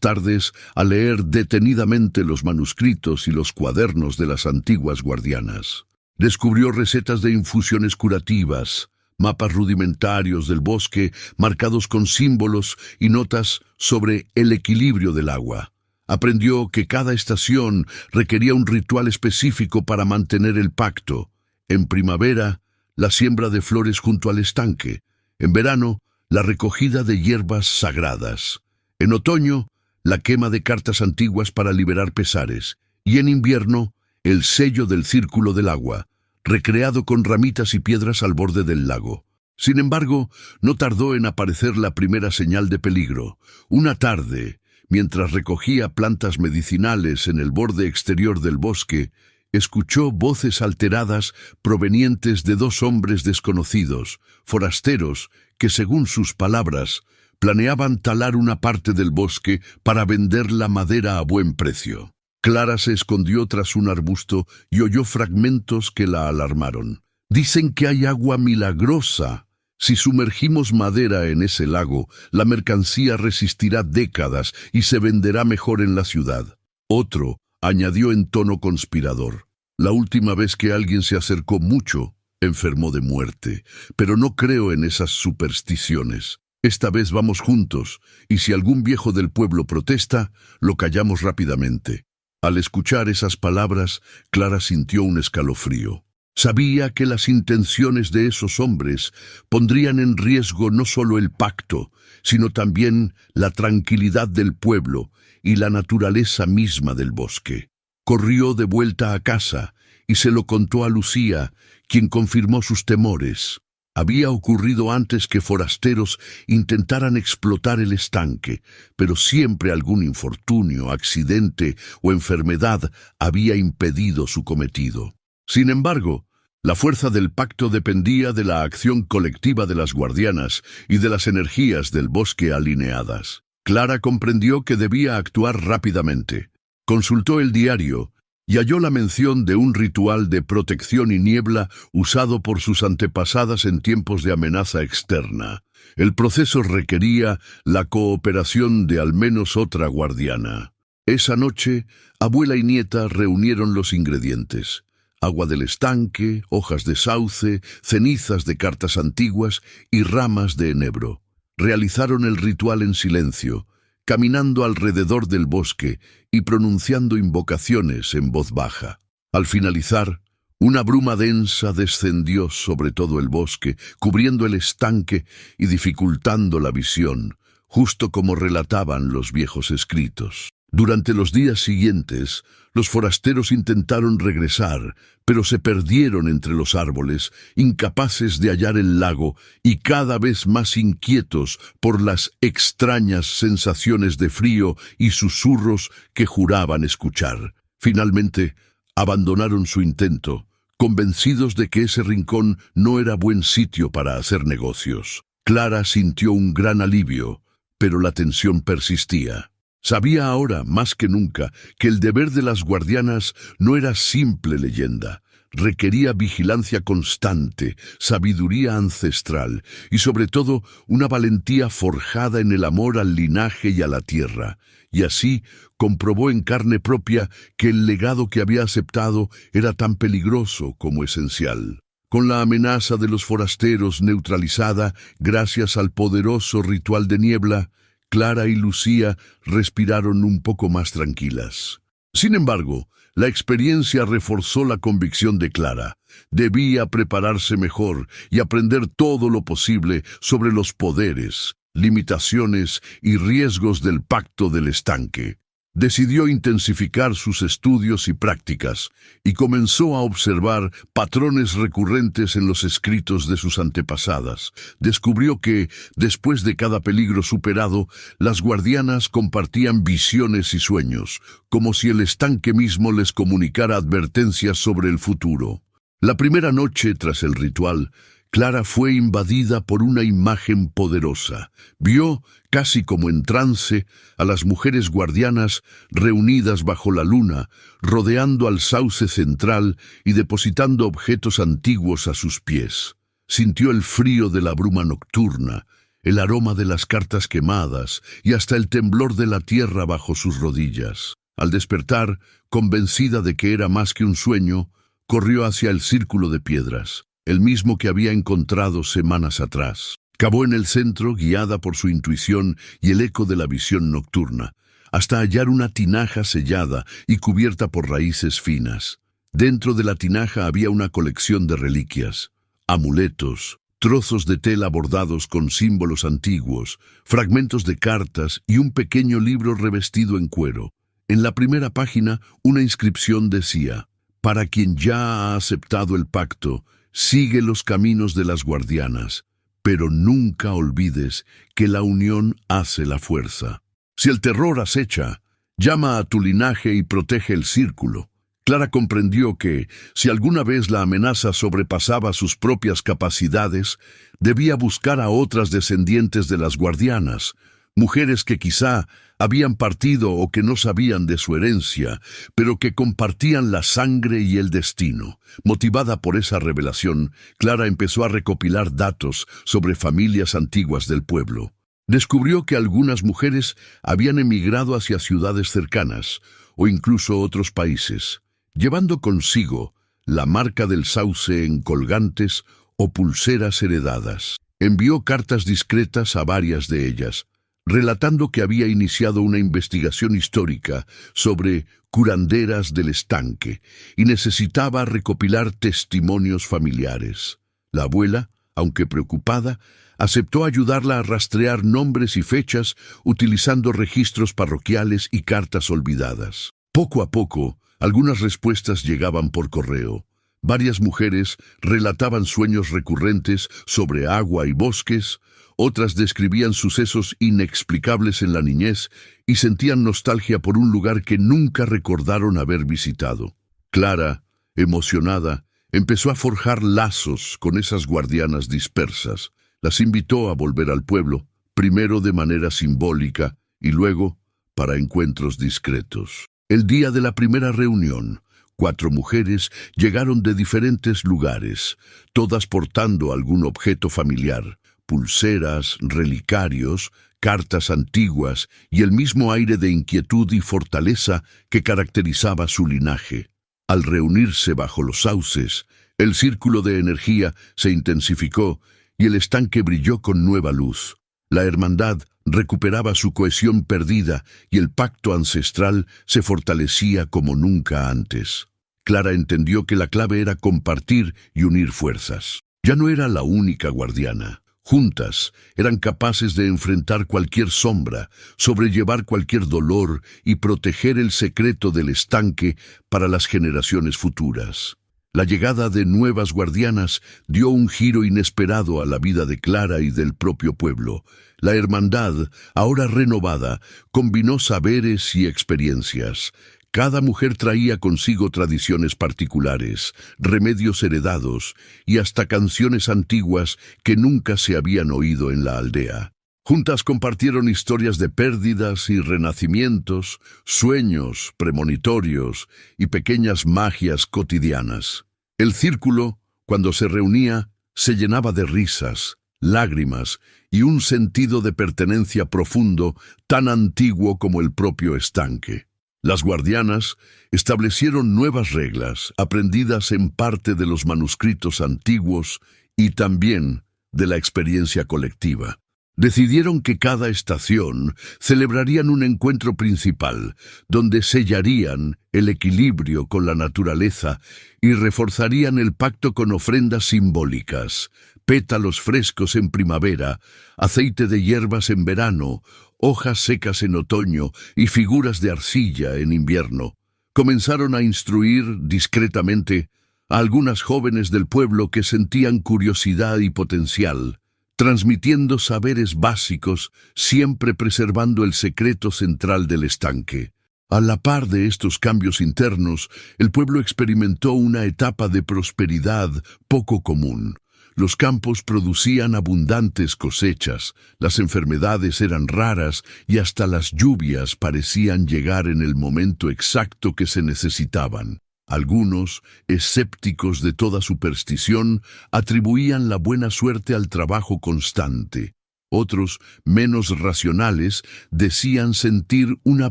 tardes a leer detenidamente los manuscritos y los cuadernos de las antiguas guardianas. Descubrió recetas de infusiones curativas, mapas rudimentarios del bosque marcados con símbolos y notas sobre el equilibrio del agua. Aprendió que cada estación requería un ritual específico para mantener el pacto. En primavera, la siembra de flores junto al estanque. En verano, la recogida de hierbas sagradas. En otoño, la quema de cartas antiguas para liberar pesares. Y en invierno, el sello del círculo del agua, recreado con ramitas y piedras al borde del lago. Sin embargo, no tardó en aparecer la primera señal de peligro. Una tarde, mientras recogía plantas medicinales en el borde exterior del bosque, escuchó voces alteradas provenientes de dos hombres desconocidos, forasteros, que según sus palabras, planeaban talar una parte del bosque para vender la madera a buen precio. Clara se escondió tras un arbusto y oyó fragmentos que la alarmaron. Dicen que hay agua milagrosa. Si sumergimos madera en ese lago, la mercancía resistirá décadas y se venderá mejor en la ciudad. Otro añadió en tono conspirador: la última vez que alguien se acercó mucho, enfermó de muerte, pero no creo en esas supersticiones. Esta vez vamos juntos, y si algún viejo del pueblo protesta, lo callamos rápidamente. Al escuchar esas palabras, Clara sintió un escalofrío. Sabía que las intenciones de esos hombres pondrían en riesgo no solo el pacto, sino también la tranquilidad del pueblo y la naturaleza misma del bosque. Corrió de vuelta a casa y se lo contó a Lucía, quien confirmó sus temores. Había ocurrido antes que forasteros intentaran explotar el estanque, pero siempre algún infortunio, accidente o enfermedad había impedido su cometido. Sin embargo, la fuerza del pacto dependía de la acción colectiva de las guardianas y de las energías del bosque alineadas. Clara comprendió que debía actuar rápidamente. Consultó el diario y halló la mención de un ritual de protección y niebla usado por sus antepasadas en tiempos de amenaza externa. El proceso requería la cooperación de al menos otra guardiana. Esa noche, abuela y nieta reunieron los ingredientes: agua del estanque, hojas de sauce, cenizas de cartas antiguas y ramas de enebro. Realizaron el ritual en silencio, caminando alrededor del bosque y pronunciando invocaciones en voz baja. Al finalizar, una bruma densa descendió sobre todo el bosque, cubriendo el estanque y dificultando la visión, justo como relataban los viejos escritos. Durante los días siguientes, los forasteros intentaron regresar, pero se perdieron entre los árboles, incapaces de hallar el lago y cada vez más inquietos por las extrañas sensaciones de frío y susurros que juraban escuchar. Finalmente, abandonaron su intento, convencidos de que ese rincón no era buen sitio para hacer negocios. Clara sintió un gran alivio, pero la tensión persistía. Sabía ahora, más que nunca, que el deber de las guardianas no era simple leyenda. Requería vigilancia constante, sabiduría ancestral y, sobre todo, una valentía forjada en el amor al linaje y a la tierra. Y así comprobó en carne propia que el legado que había aceptado era tan peligroso como esencial. Con la amenaza de los forasteros neutralizada gracias al poderoso ritual de niebla, Clara y Lucía respiraron un poco más tranquilas. Sin embargo, la experiencia reforzó la convicción de Clara. Debía prepararse mejor y aprender todo lo posible sobre los poderes, limitaciones y riesgos del pacto del estanque. Decidió intensificar sus estudios y prácticas y comenzó a observar patrones recurrentes en los escritos de sus antepasadas. Descubrió que, después de cada peligro superado, las guardianas compartían visiones y sueños, como si el estanque mismo les comunicara advertencias sobre el futuro. La primera noche tras el ritual, Clara fue invadida por una imagen poderosa. Vio, casi como en trance, a las mujeres guardianas reunidas bajo la luna, rodeando al sauce central y depositando objetos antiguos a sus pies. Sintió el frío de la bruma nocturna, el aroma de las cartas quemadas y hasta el temblor de la tierra bajo sus rodillas. Al despertar, convencida de que era más que un sueño, corrió hacia el círculo de piedras, el mismo que había encontrado semanas atrás. Cavó en el centro, guiada por su intuición y el eco de la visión nocturna, hasta hallar una tinaja sellada y cubierta por raíces finas. Dentro de la tinaja había una colección de reliquias, amuletos, trozos de tela bordados con símbolos antiguos, fragmentos de cartas y un pequeño libro revestido en cuero. En la primera página, una inscripción decía: «Para quien ya ha aceptado el pacto, sigue los caminos de las guardianas, pero nunca olvides que la unión hace la fuerza. Si el terror acecha, llama a tu linaje y protege el círculo». Clara comprendió que, si alguna vez la amenaza sobrepasaba sus propias capacidades, debía buscar a otras descendientes de las guardianas, mujeres que quizá habían partido o que no sabían de su herencia, pero que compartían la sangre y el destino. Motivada por esa revelación, Clara empezó a recopilar datos sobre familias antiguas del pueblo. Descubrió que algunas mujeres habían emigrado hacia ciudades cercanas, o incluso otros países, llevando consigo la marca del sauce en colgantes o pulseras heredadas. Envió cartas discretas a varias de ellas, relatando que había iniciado una investigación histórica sobre curanderas del estanque y necesitaba recopilar testimonios familiares. La abuela, aunque preocupada, aceptó ayudarla a rastrear nombres y fechas utilizando registros parroquiales y cartas olvidadas. Poco a poco, algunas respuestas llegaban por correo. Varias mujeres relataban sueños recurrentes sobre agua y bosques, otras describían sucesos inexplicables en la niñez y sentían nostalgia por un lugar que nunca recordaron haber visitado. Clara, emocionada, empezó a forjar lazos con esas guardianas dispersas. Las invitó a volver al pueblo, primero de manera simbólica y luego para encuentros discretos. El día de la primera reunión, 4 mujeres llegaron de diferentes lugares, todas portando algún objeto familiar: pulseras, relicarios, cartas antiguas y el mismo aire de inquietud y fortaleza que caracterizaba su linaje. Al reunirse bajo los sauces, el círculo de energía se intensificó y el estanque brilló con nueva luz. La hermandad recuperaba su cohesión perdida y el pacto ancestral se fortalecía como nunca antes. Clara entendió que la clave era compartir y unir fuerzas. Ya no era la única guardiana. Juntas eran capaces de enfrentar cualquier sombra, sobrellevar cualquier dolor y proteger el secreto del estanque para las generaciones futuras. La llegada de nuevas guardianas dio un giro inesperado a la vida de Clara y del propio pueblo. La hermandad, ahora renovada, combinó saberes y experiencias. Cada mujer traía consigo tradiciones particulares, remedios heredados y hasta canciones antiguas que nunca se habían oído en la aldea. Juntas compartieron historias de pérdidas y renacimientos, sueños premonitorios y pequeñas magias cotidianas. El círculo, cuando se reunía, se llenaba de risas, lágrimas y un sentido de pertenencia profundo tan antiguo como el propio estanque. Las guardianas establecieron nuevas reglas, aprendidas en parte de los manuscritos antiguos y también de la experiencia colectiva. Decidieron que cada estación celebrarían un encuentro principal, donde sellarían el equilibrio con la naturaleza y reforzarían el pacto con ofrendas simbólicas, pétalos frescos en primavera, aceite de hierbas en verano, hojas secas en otoño y figuras de arcilla en invierno. Comenzaron a instruir discretamente a algunas jóvenes del pueblo que sentían curiosidad y potencial, transmitiendo saberes básicos, siempre preservando el secreto central del estanque. A la par de estos cambios internos, el pueblo experimentó una etapa de prosperidad poco común. Los campos producían abundantes cosechas, las enfermedades eran raras y hasta las lluvias parecían llegar en el momento exacto que se necesitaban. Algunos, escépticos de toda superstición, atribuían la buena suerte al trabajo constante. Otros, menos racionales, decían sentir una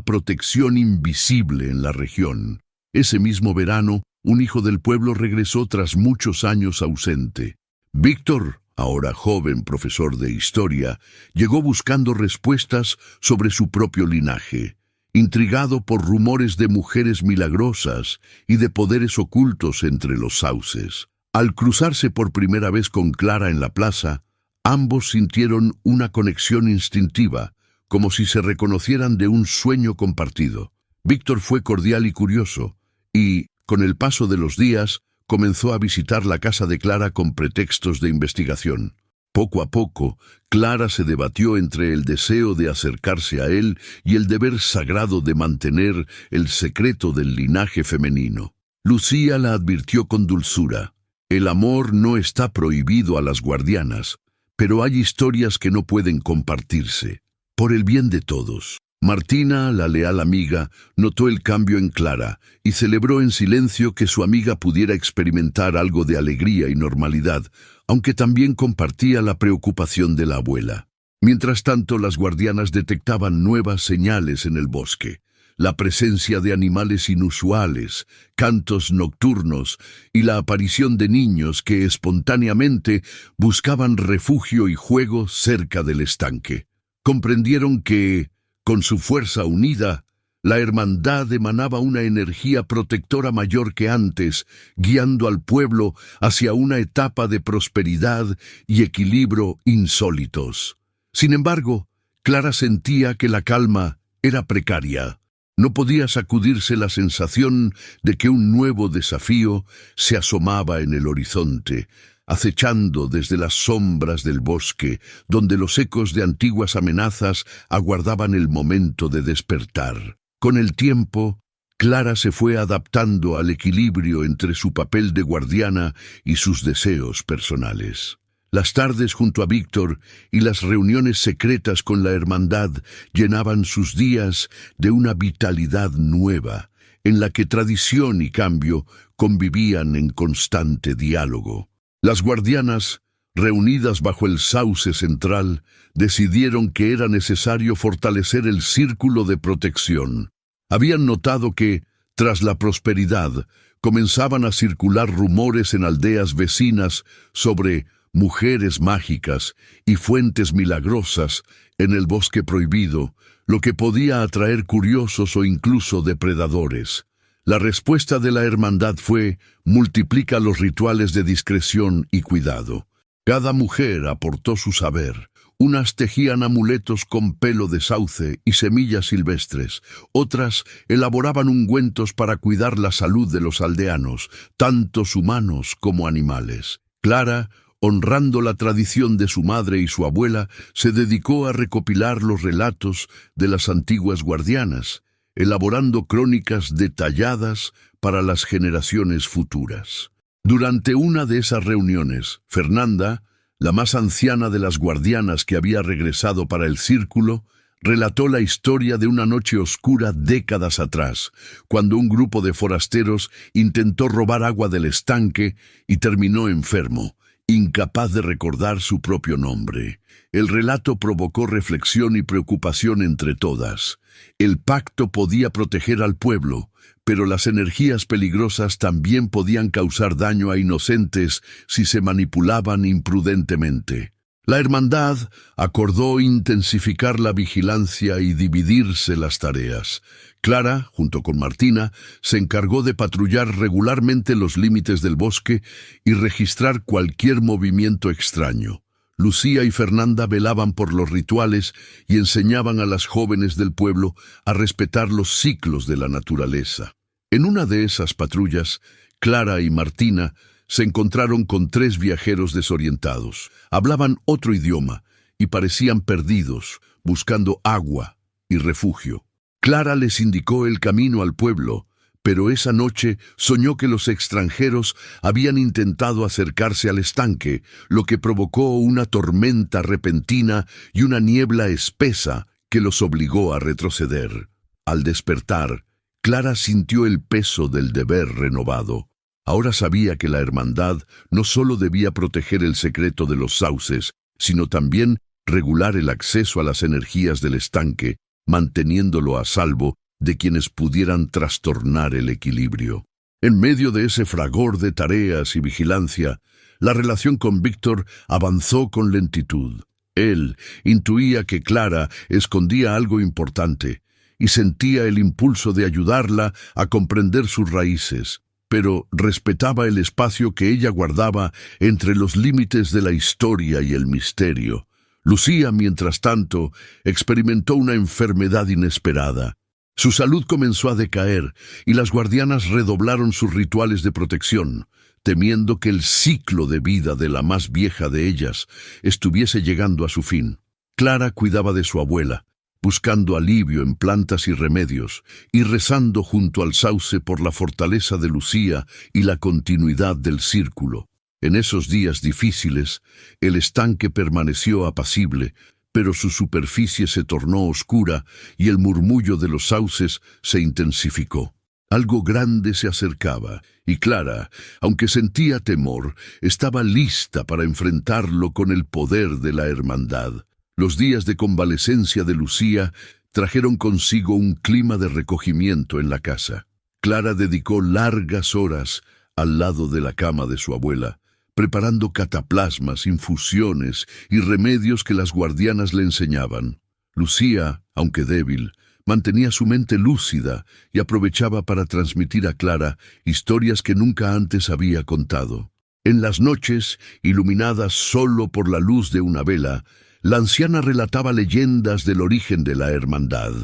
protección invisible en la región. Ese mismo verano, un hijo del pueblo regresó tras muchos años ausente. Víctor, ahora joven profesor de historia, llegó buscando respuestas sobre su propio linaje. Intrigado por rumores de mujeres milagrosas y de poderes ocultos entre los sauces. Al cruzarse por primera vez con Clara en la plaza, ambos sintieron una conexión instintiva, como si se reconocieran de un sueño compartido. Víctor fue cordial y curioso, y, con el paso de los días, comenzó a visitar la casa de Clara con pretextos de investigación. Poco a poco, Clara se debatió entre el deseo de acercarse a él y el deber sagrado de mantener el secreto del linaje femenino. Lucía la advirtió con dulzura. El amor no está prohibido a las guardianas, pero hay historias que no pueden compartirse. Por el bien de todos. Martina, la leal amiga, notó el cambio en Clara y celebró en silencio que su amiga pudiera experimentar algo de alegría y normalidad, aunque también compartía la preocupación de la abuela. Mientras tanto, las guardianas detectaban nuevas señales en el bosque. La presencia de animales inusuales, cantos nocturnos y la aparición de niños que espontáneamente buscaban refugio y juego cerca del estanque. Comprendieron que, con su fuerza unida, la hermandad emanaba una energía protectora mayor que antes, guiando al pueblo hacia una etapa de prosperidad y equilibrio insólitos. Sin embargo, Clara sentía que la calma era precaria. No podía sacudirse la sensación de que un nuevo desafío se asomaba en el horizonte, acechando desde las sombras del bosque, donde los ecos de antiguas amenazas aguardaban el momento de despertar. Con el tiempo, Clara se fue adaptando al equilibrio entre su papel de guardiana y sus deseos personales. Las tardes junto a Víctor y las reuniones secretas con la hermandad llenaban sus días de una vitalidad nueva, en la que tradición y cambio convivían en constante diálogo. Las guardianas, reunidas bajo el sauce central, decidieron que era necesario fortalecer el círculo de protección. Habían notado que, tras la prosperidad, comenzaban a circular rumores en aldeas vecinas sobre mujeres mágicas y fuentes milagrosas en el bosque prohibido, lo que podía atraer curiosos o incluso depredadores. La respuesta de la hermandad fue: multiplica los rituales de discreción y cuidado. Cada mujer aportó su saber. Unas tejían amuletos con pelo de sauce y semillas silvestres, otras elaboraban ungüentos para cuidar la salud de los aldeanos, tantos humanos como animales. Clara, honrando la tradición de su madre y su abuela, se dedicó a recopilar los relatos de las antiguas guardianas, elaborando crónicas detalladas para las generaciones futuras. Durante una de esas reuniones, Fernanda, la más anciana de las guardianas que había regresado para el círculo, relató la historia de una noche oscura décadas atrás, cuando un grupo de forasteros intentó robar agua del estanque y terminó enfermo, incapaz de recordar su propio nombre. El relato provocó reflexión y preocupación entre todas. El pacto podía proteger al pueblo, pero las energías peligrosas también podían causar daño a inocentes si se manipulaban imprudentemente. La hermandad acordó intensificar la vigilancia y dividirse las tareas. Clara, junto con Martina, se encargó de patrullar regularmente los límites del bosque y registrar cualquier movimiento extraño. Lucía y Fernanda velaban por los rituales y enseñaban a las jóvenes del pueblo a respetar los ciclos de la naturaleza. En una de esas patrullas, Clara y Martina se encontraron con 3 viajeros desorientados. Hablaban otro idioma y parecían perdidos, buscando agua y refugio. Clara les indicó el camino al pueblo, Pero esa noche soñó que los extranjeros habían intentado acercarse al estanque, lo que provocó una tormenta repentina y una niebla espesa que los obligó a retroceder. Al despertar, Clara sintió el peso del deber renovado. Ahora sabía que la hermandad no solo debía proteger el secreto de los sauces, sino también regular el acceso a las energías del estanque, manteniéndolo a salvo de quienes pudieran trastornar el equilibrio. En medio de ese fragor de tareas y vigilancia, la relación con Víctor avanzó con lentitud. Él intuía que Clara escondía algo importante y sentía el impulso de ayudarla a comprender sus raíces, pero respetaba el espacio que ella guardaba entre los límites de la historia y el misterio. Lucía, mientras tanto, experimentó una enfermedad inesperada. Su salud comenzó a decaer y las guardianas redoblaron sus rituales de protección, temiendo que el ciclo de vida de la más vieja de ellas estuviese llegando a su fin. Clara cuidaba de su abuela, buscando alivio en plantas y remedios, y rezando junto al sauce por la fortaleza de Lucía y la continuidad del círculo. En esos días difíciles, el estanque permaneció apacible, pero su superficie se tornó oscura y el murmullo de los sauces se intensificó. Algo grande se acercaba, y Clara, aunque sentía temor, estaba lista para enfrentarlo con el poder de la hermandad. Los días de convalecencia de Lucía trajeron consigo un clima de recogimiento en la casa. Clara dedicó largas horas al lado de la cama de su abuela, preparando cataplasmas, infusiones y remedios que las guardianas le enseñaban. Lucía, aunque débil, mantenía su mente lúcida y aprovechaba para transmitir a Clara historias que nunca antes había contado. En las noches, iluminadas solo por la luz de una vela, la anciana relataba leyendas del origen de la hermandad.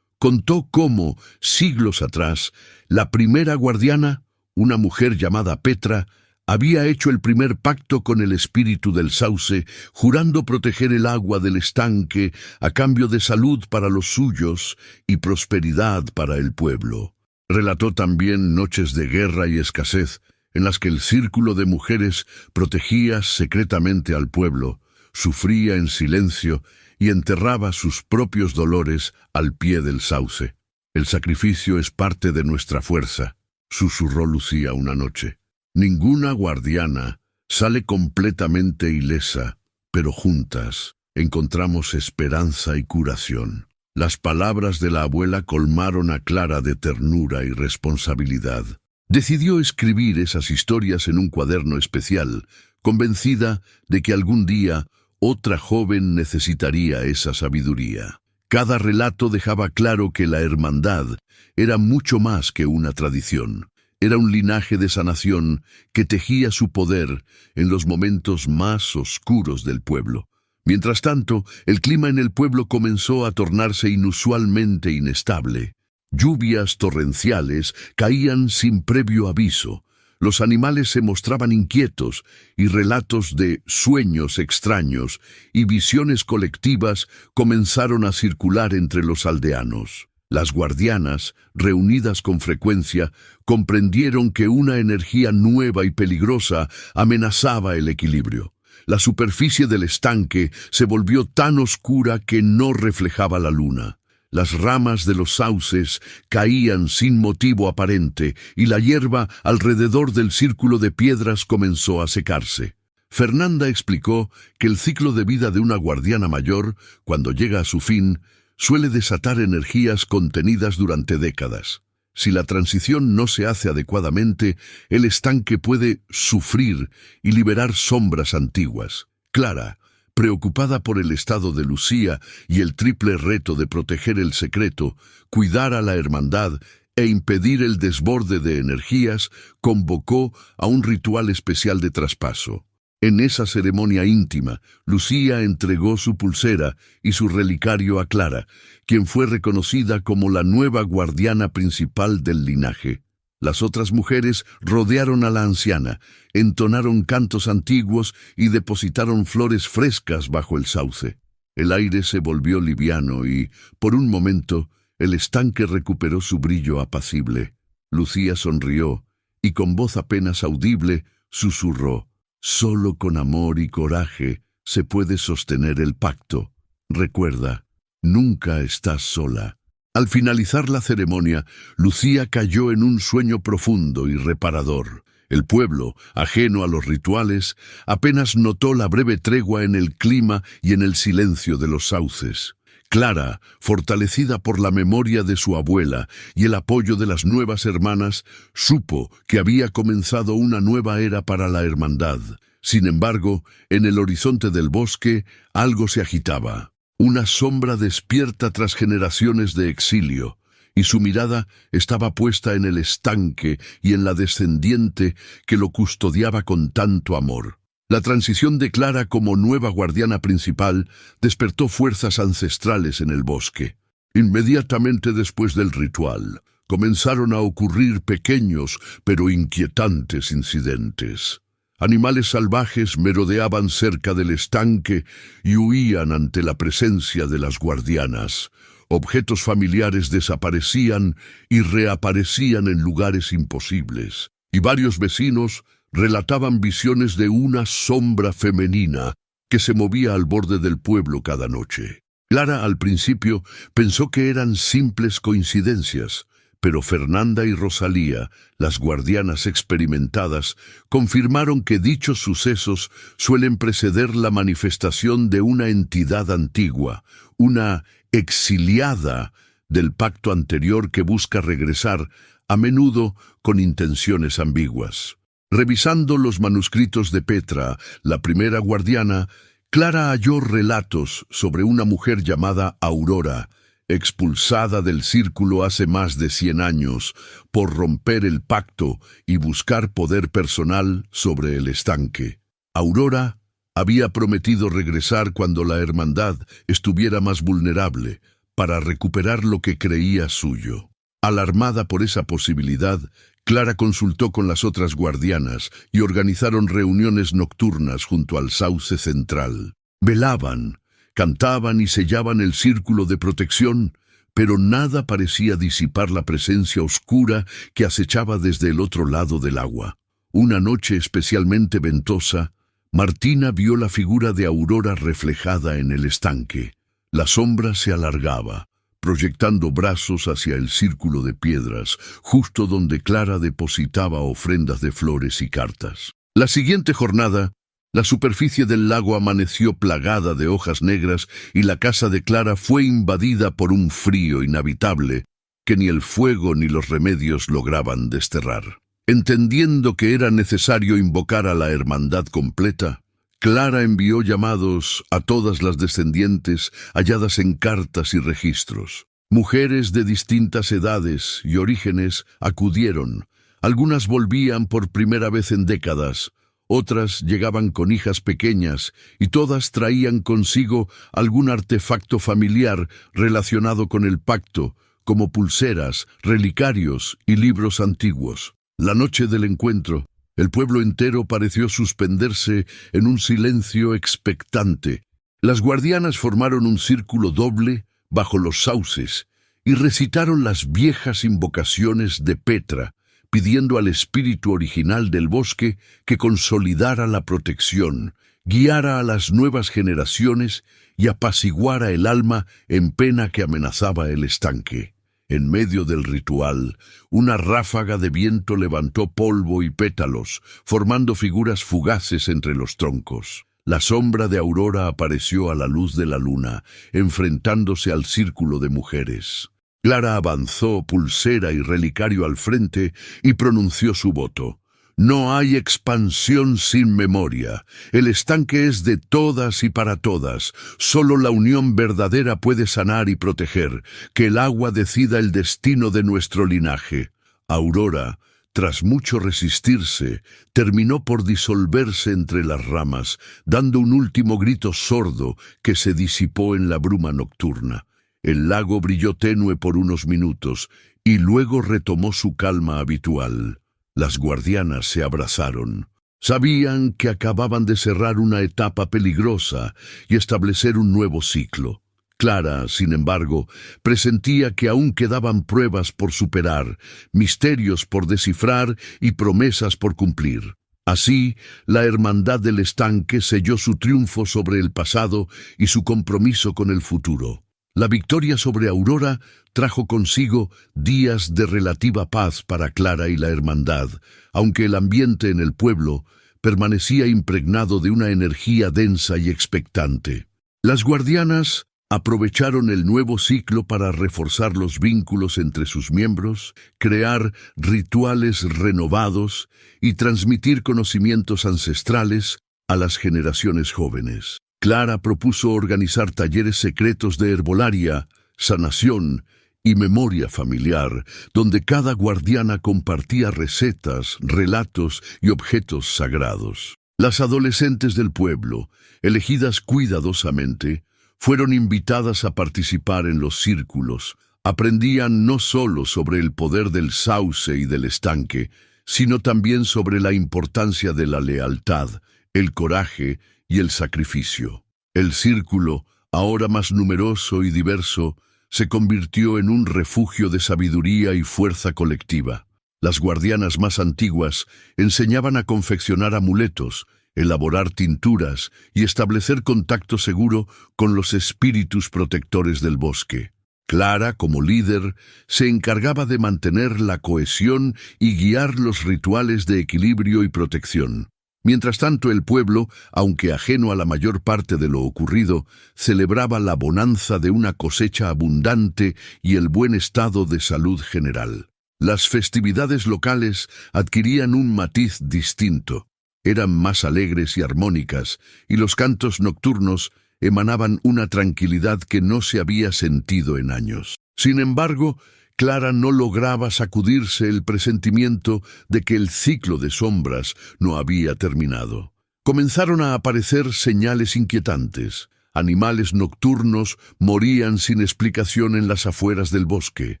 Contó cómo, siglos atrás, la primera guardiana, una mujer llamada Petra, había hecho el primer pacto con el espíritu del sauce, jurando proteger el agua del estanque a cambio de salud para los suyos y prosperidad para el pueblo. Relató también noches de guerra y escasez, en las que el círculo de mujeres protegía secretamente al pueblo, sufría en silencio y enterraba sus propios dolores al pie del sauce. «El sacrificio es parte de nuestra fuerza», susurró Lucía una noche. «Ninguna guardiana sale completamente ilesa, pero juntas encontramos esperanza y curación». Las palabras de la abuela colmaron a Clara de ternura y responsabilidad. Decidió escribir esas historias en un cuaderno especial, convencida de que algún día otra joven necesitaría esa sabiduría. Cada relato dejaba claro que la hermandad era mucho más que una tradición. Era un linaje de sanación que tejía su poder en los momentos más oscuros del pueblo. Mientras tanto, el clima en el pueblo comenzó a tornarse inusualmente inestable. Lluvias torrenciales caían sin previo aviso. Los animales se mostraban inquietos y relatos de sueños extraños y visiones colectivas comenzaron a circular entre los aldeanos. Las guardianas, reunidas con frecuencia, comprendieron que una energía nueva y peligrosa amenazaba el equilibrio. La superficie del estanque se volvió tan oscura que no reflejaba la luna. Las ramas de los sauces caían sin motivo aparente y la hierba alrededor del círculo de piedras comenzó a secarse. Fernanda explicó que el ciclo de vida de una guardiana mayor, cuando llega a su fin, suele desatar energías contenidas durante décadas. Si la transición no se hace adecuadamente, el estanque puede sufrir y liberar sombras antiguas. Clara, preocupada por el estado de Lucía y el triple reto de proteger el secreto, cuidar a la hermandad e impedir el desborde de energías, convocó a un ritual especial de traspaso. En esa ceremonia íntima, Lucía entregó su pulsera y su relicario a Clara, quien fue reconocida como la nueva guardiana principal del linaje. Las otras mujeres rodearon a la anciana, entonaron cantos antiguos y depositaron flores frescas bajo el sauce. El aire se volvió liviano y, por un momento, el estanque recuperó su brillo apacible. Lucía sonrió y con voz apenas audible susurró: «Solo con amor y coraje se puede sostener el pacto. Recuerda, nunca estás sola». Al finalizar la ceremonia, Lucía cayó en un sueño profundo y reparador. El pueblo, ajeno a los rituales, apenas notó la breve tregua en el clima y en el silencio de los sauces. Clara, fortalecida por la memoria de su abuela y el apoyo de las nuevas hermanas, supo que había comenzado una nueva era para la hermandad. Sin embargo, en el horizonte del bosque, algo se agitaba. Una sombra despierta tras generaciones de exilio, y su mirada estaba puesta en el estanque y en la descendiente que lo custodiaba con tanto amor. La transición de Clara como nueva guardiana principal despertó fuerzas ancestrales en el bosque. Inmediatamente después del ritual, comenzaron a ocurrir pequeños pero inquietantes incidentes. Animales salvajes merodeaban cerca del estanque y huían ante la presencia de las guardianas. Objetos familiares desaparecían y reaparecían en lugares imposibles, y varios vecinos relataban visiones de una sombra femenina que se movía al borde del pueblo cada noche. Clara al principio pensó que eran simples coincidencias, pero Fernanda y Rosalía, las guardianas experimentadas, confirmaron que dichos sucesos suelen preceder la manifestación de una entidad antigua, una exiliada del pacto anterior que busca regresar, a menudo con intenciones ambiguas. Revisando los manuscritos de Petra, la primera guardiana, Clara halló relatos sobre una mujer llamada Aurora, expulsada del círculo hace más de 100 años por romper el pacto y buscar poder personal sobre el estanque. Aurora había prometido regresar cuando la hermandad estuviera más vulnerable, para recuperar lo que creía suyo. Alarmada por esa posibilidad, Clara consultó con las otras guardianas y organizaron reuniones nocturnas junto al sauce central. Velaban, cantaban y sellaban el círculo de protección, pero nada parecía disipar la presencia oscura que acechaba desde el otro lado del agua. Una noche especialmente ventosa, Martina vio la figura de Aurora reflejada en el estanque. La sombra se alargaba, proyectando brazos hacia el círculo de piedras, justo donde Clara depositaba ofrendas de flores y cartas. La siguiente jornada, la superficie del lago amaneció plagada de hojas negras y la casa de Clara fue invadida por un frío inhabitable que ni el fuego ni los remedios lograban desterrar. Entendiendo que era necesario invocar a la hermandad completa, Clara envió llamados a todas las descendientes halladas en cartas y registros. Mujeres de distintas edades y orígenes acudieron. Algunas volvían por primera vez en décadas, otras llegaban con hijas pequeñas y todas traían consigo algún artefacto familiar relacionado con el pacto, como pulseras, relicarios y libros antiguos. La noche del encuentro, el pueblo entero pareció suspenderse en un silencio expectante. Las guardianas formaron un círculo doble bajo los sauces y recitaron las viejas invocaciones de Petra, pidiendo al espíritu original del bosque que consolidara la protección, guiara a las nuevas generaciones y apaciguara el alma en pena que amenazaba el estanque. En medio del ritual, una ráfaga de viento levantó polvo y pétalos, formando figuras fugaces entre los troncos. La sombra de Aurora apareció a la luz de la luna, enfrentándose al círculo de mujeres. Clara avanzó, pulsera y relicario al frente, y pronunció su voto. No hay expansión sin memoria. El estanque es de todas y para todas. Solo la unión verdadera puede sanar y proteger. Que el agua decida el destino de nuestro linaje. Aurora, tras mucho resistirse, terminó por disolverse entre las ramas, dando un último grito sordo que se disipó en la bruma nocturna. El lago brilló tenue por unos minutos y luego retomó su calma habitual. Las guardianas se abrazaron. Sabían que acababan de cerrar una etapa peligrosa y establecer un nuevo ciclo. Clara, sin embargo, presentía que aún quedaban pruebas por superar, misterios por descifrar y promesas por cumplir. Así, la Hermandad del Estanque selló su triunfo sobre el pasado y su compromiso con el futuro. La victoria sobre Aurora trajo consigo días de relativa paz para Clara y la Hermandad, aunque el ambiente en el pueblo permanecía impregnado de una energía densa y expectante. Las guardianas aprovecharon el nuevo ciclo para reforzar los vínculos entre sus miembros, crear rituales renovados y transmitir conocimientos ancestrales a las generaciones jóvenes. Clara propuso organizar talleres secretos de herbolaria, sanación y memoria familiar, donde cada guardiana compartía recetas, relatos y objetos sagrados. Las adolescentes del pueblo, elegidas cuidadosamente, fueron invitadas a participar en los círculos. Aprendían no solo sobre el poder del sauce y del estanque, sino también sobre la importancia de la lealtad, el coraje y el sacrificio. El círculo, ahora más numeroso y diverso, se convirtió en un refugio de sabiduría y fuerza colectiva. Las guardianas más antiguas enseñaban a confeccionar amuletos, elaborar tinturas y establecer contacto seguro con los espíritus protectores del bosque. Clara, como líder, se encargaba de mantener la cohesión y guiar los rituales de equilibrio y protección. Mientras tanto, el pueblo, aunque ajeno a la mayor parte de lo ocurrido, celebraba la bonanza de una cosecha abundante y el buen estado de salud general. Las festividades locales adquirían un matiz distinto. Eran más alegres y armónicas, y los cantos nocturnos emanaban una tranquilidad que no se había sentido en años. Sin embargo, Clara no lograba sacudirse el presentimiento de que el ciclo de sombras no había terminado. Comenzaron a aparecer señales inquietantes. Animales nocturnos morían sin explicación en las afueras del bosque.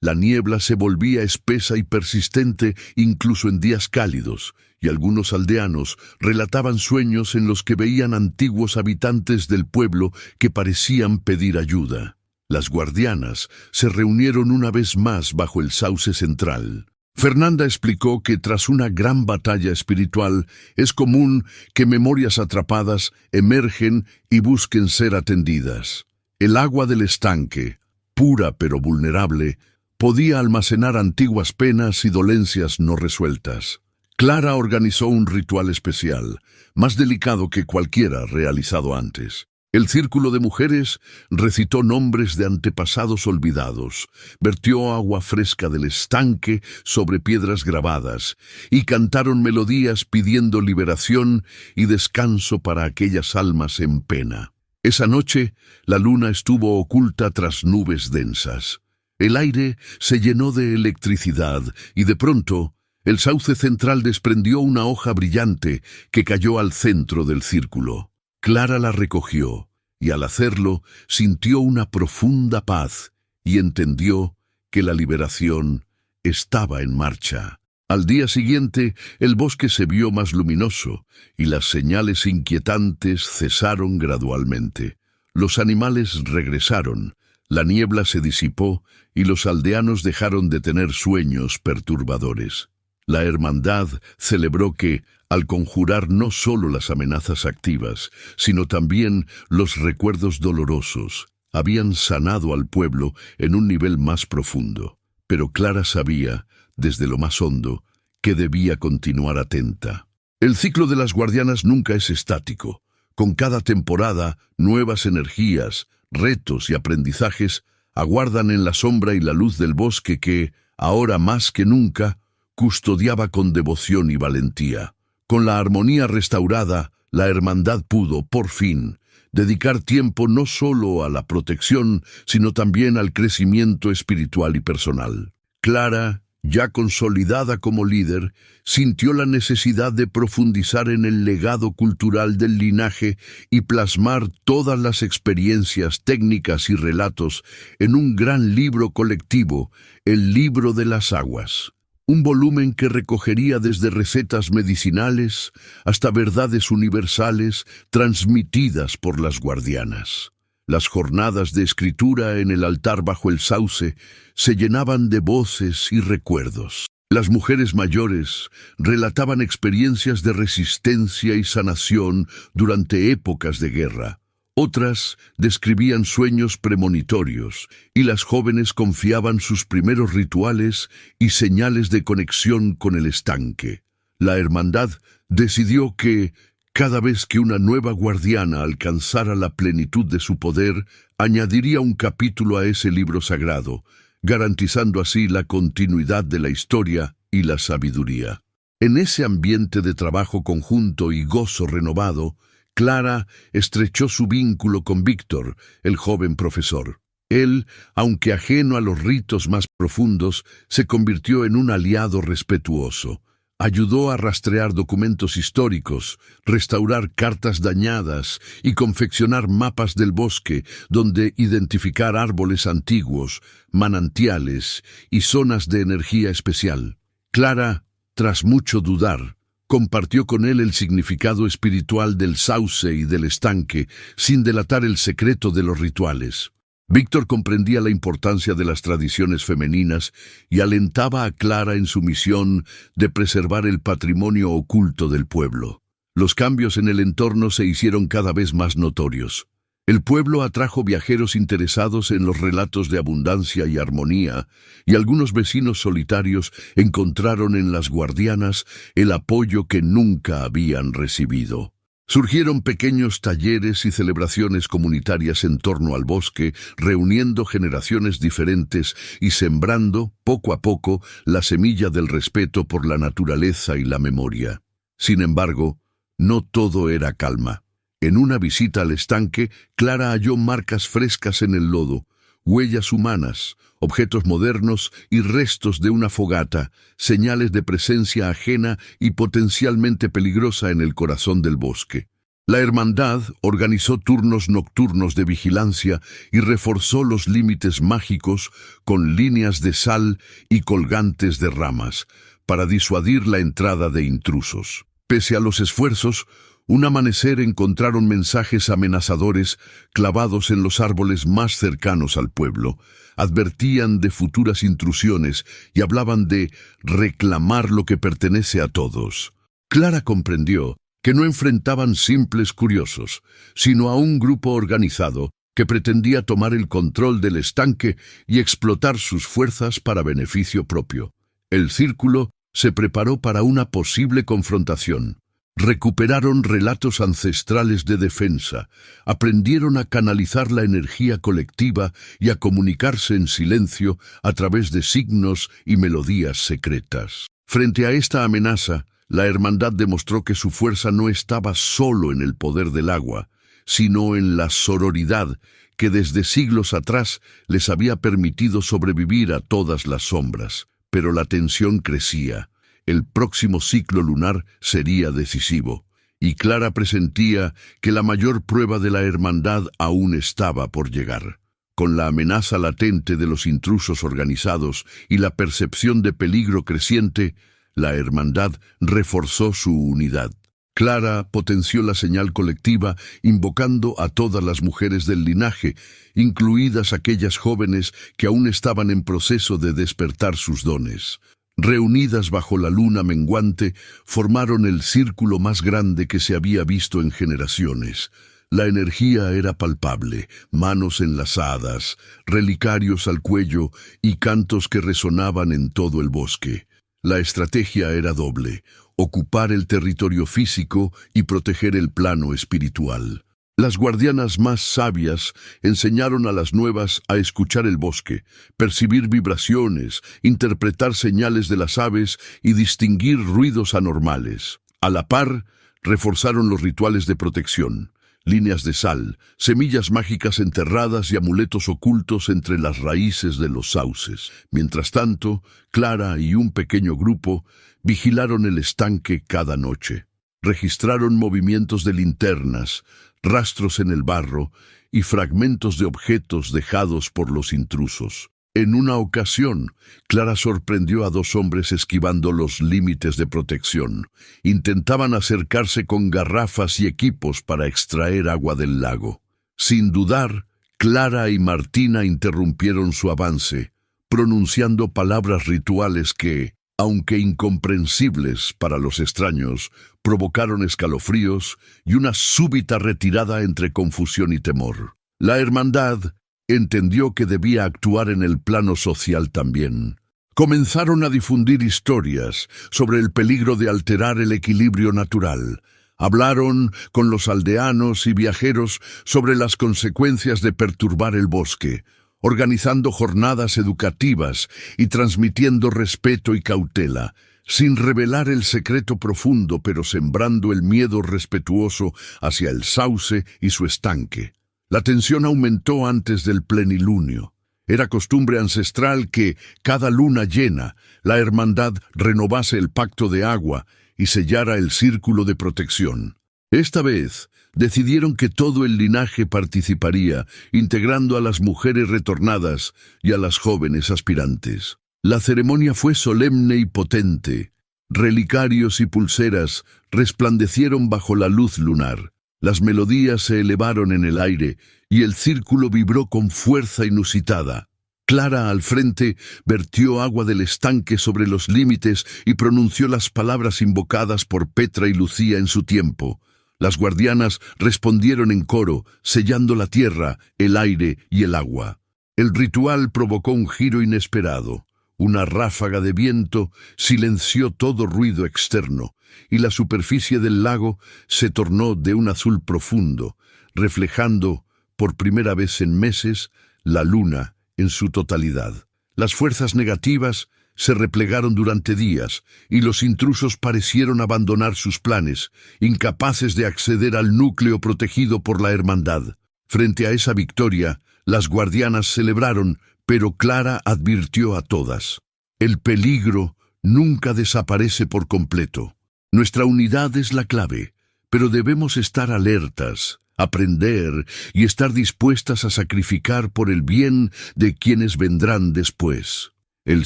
La niebla se volvía espesa y persistente incluso en días cálidos, y algunos aldeanos relataban sueños en los que veían antiguos habitantes del pueblo que parecían pedir ayuda. Las guardianas se reunieron una vez más bajo el sauce central. Fernanda explicó que tras una gran batalla espiritual es común que memorias atrapadas emergen y busquen ser atendidas. El agua del estanque, pura pero vulnerable, podía almacenar antiguas penas y dolencias no resueltas. Clara organizó un ritual especial, más delicado que cualquiera realizado antes. El círculo de mujeres recitó nombres de antepasados olvidados, vertió agua fresca del estanque sobre piedras grabadas y cantaron melodías pidiendo liberación y descanso para aquellas almas en pena. Esa noche, la luna estuvo oculta tras nubes densas. El aire se llenó de electricidad y de pronto el sauce central desprendió una hoja brillante que cayó al centro del círculo. Clara la recogió y al hacerlo sintió una profunda paz y entendió que la liberación estaba en marcha. Al día siguiente el bosque se vio más luminoso y las señales inquietantes cesaron gradualmente. Los animales regresaron. La niebla se disipó y los aldeanos dejaron de tener sueños perturbadores. La hermandad celebró que, al conjurar no solo las amenazas activas, sino también los recuerdos dolorosos, habían sanado al pueblo en un nivel más profundo. Pero Clara sabía, desde lo más hondo, que debía continuar atenta. El ciclo de las guardianas nunca es estático. Con cada temporada, nuevas energías, retos y aprendizajes aguardan en la sombra y la luz del bosque que, ahora más que nunca, custodiaba con devoción y valentía. Con la armonía restaurada, la hermandad pudo, por fin, dedicar tiempo no solo a la protección, sino también al crecimiento espiritual y personal. Clara, ya consolidada como líder, sintió la necesidad de profundizar en el legado cultural del linaje y plasmar todas las experiencias, técnicas y relatos en un gran libro colectivo, el Libro de las Aguas. Un volumen que recogería desde recetas medicinales hasta verdades universales transmitidas por las guardianas. Las jornadas de escritura en el altar bajo el sauce se llenaban de voces y recuerdos. Las mujeres mayores relataban experiencias de resistencia y sanación durante épocas de guerra. Otras describían sueños premonitorios, y las jóvenes confiaban sus primeros rituales y señales de conexión con el estanque. La hermandad decidió que, cada vez que una nueva guardiana alcanzara la plenitud de su poder, añadiría un capítulo a ese libro sagrado, garantizando así la continuidad de la historia y la sabiduría. En ese ambiente de trabajo conjunto y gozo renovado, Clara estrechó su vínculo con Víctor, el joven profesor. Él, aunque ajeno a los ritos más profundos, se convirtió en un aliado respetuoso. Ayudó a rastrear documentos históricos, restaurar cartas dañadas y confeccionar mapas del bosque donde identificar árboles antiguos, manantiales y zonas de energía especial. Clara, tras mucho dudar, compartió con él el significado espiritual del sauce y del estanque, sin delatar el secreto de los rituales. Víctor comprendía la importancia de las tradiciones femeninas y alentaba a Clara en su misión de preservar el patrimonio oculto del pueblo. Los cambios en el entorno se hicieron cada vez más notorios. El pueblo atrajo viajeros interesados en los relatos de abundancia y armonía, y algunos vecinos solitarios encontraron en las guardianas el apoyo que nunca habían recibido. Surgieron pequeños talleres y celebraciones comunitarias en torno al bosque, reuniendo generaciones diferentes y sembrando, poco a poco, la semilla del respeto por la naturaleza y la memoria. Sin embargo, no todo era calma. En una visita al estanque, Clara halló marcas frescas en el lodo, huellas humanas, objetos modernos y restos de una fogata, señales de presencia ajena y potencialmente peligrosa en el corazón del bosque. La hermandad organizó turnos nocturnos de vigilancia y reforzó los límites mágicos con líneas de sal y colgantes de ramas, para disuadir la entrada de intrusos. Pese a los esfuerzos, un amanecer encontraron mensajes amenazadores clavados en los árboles más cercanos al pueblo. Advertían de futuras intrusiones y hablaban de reclamar lo que pertenece a todos. Clara comprendió que no enfrentaban simples curiosos, sino a un grupo organizado que pretendía tomar el control del estanque y explotar sus fuerzas para beneficio propio. El círculo se preparó para una posible confrontación. Recuperaron relatos ancestrales de defensa, aprendieron a canalizar la energía colectiva y a comunicarse en silencio a través de signos y melodías secretas. Frente a esta amenaza, la hermandad demostró que su fuerza no estaba solo en el poder del agua, sino en la sororidad que desde siglos atrás les había permitido sobrevivir a todas las sombras. Pero la tensión crecía. El próximo ciclo lunar sería decisivo, y Clara presentía que la mayor prueba de la hermandad aún estaba por llegar. Con la amenaza latente de los intrusos organizados y la percepción de peligro creciente, la hermandad reforzó su unidad. Clara potenció la señal colectiva invocando a todas las mujeres del linaje, incluidas aquellas jóvenes que aún estaban en proceso de despertar sus dones. Reunidas bajo la luna menguante, formaron el círculo más grande que se había visto en generaciones. La energía era palpable, manos enlazadas, relicarios al cuello y cantos que resonaban en todo el bosque. La estrategia era doble: ocupar el territorio físico y proteger el plano espiritual. Las guardianas más sabias enseñaron a las nuevas a escuchar el bosque, percibir vibraciones, interpretar señales de las aves y distinguir ruidos anormales. A la par, reforzaron los rituales de protección, líneas de sal, semillas mágicas enterradas y amuletos ocultos entre las raíces de los sauces. Mientras tanto, Clara y un pequeño grupo vigilaron el estanque cada noche. Registraron movimientos de linternas, rastros en el barro y fragmentos de objetos dejados por los intrusos. En una ocasión, Clara sorprendió a dos hombres esquivando los límites de protección. Intentaban acercarse con garrafas y equipos para extraer agua del lago. Sin dudar, Clara y Martina interrumpieron su avance, pronunciando palabras rituales que, aunque incomprensibles para los extraños, provocaron escalofríos y una súbita retirada entre confusión y temor. La hermandad entendió que debía actuar en el plano social también. Comenzaron a difundir historias sobre el peligro de alterar el equilibrio natural. Hablaron con los aldeanos y viajeros sobre las consecuencias de perturbar el bosque, organizando jornadas educativas y transmitiendo respeto y cautela, sin revelar el secreto profundo, pero sembrando el miedo respetuoso hacia el sauce y su estanque. La tensión aumentó antes del plenilunio. Era costumbre ancestral que, cada luna llena, la hermandad renovase el pacto de agua y sellara el círculo de protección. Esta vez, decidieron que todo el linaje participaría, integrando a las mujeres retornadas y a las jóvenes aspirantes. La ceremonia fue solemne y potente. Relicarios y pulseras resplandecieron bajo la luz lunar. Las melodías se elevaron en el aire y el círculo vibró con fuerza inusitada. Clara, al frente, vertió agua del estanque sobre los límites y pronunció las palabras invocadas por Petra y Lucía en su tiempo. Las guardianas respondieron en coro, sellando la tierra, el aire y el agua. El ritual provocó un giro inesperado. Una ráfaga de viento silenció todo ruido externo, y la superficie del lago se tornó de un azul profundo, reflejando, por primera vez en meses, la luna en su totalidad. Las fuerzas negativas se replegaron durante días, y los intrusos parecieron abandonar sus planes, incapaces de acceder al núcleo protegido por la hermandad. Frente a esa victoria, las guardianas celebraron, pero Clara advirtió a todas: el peligro nunca desaparece por completo. Nuestra unidad es la clave, pero debemos estar alertas, aprender y estar dispuestas a sacrificar por el bien de quienes vendrán después. El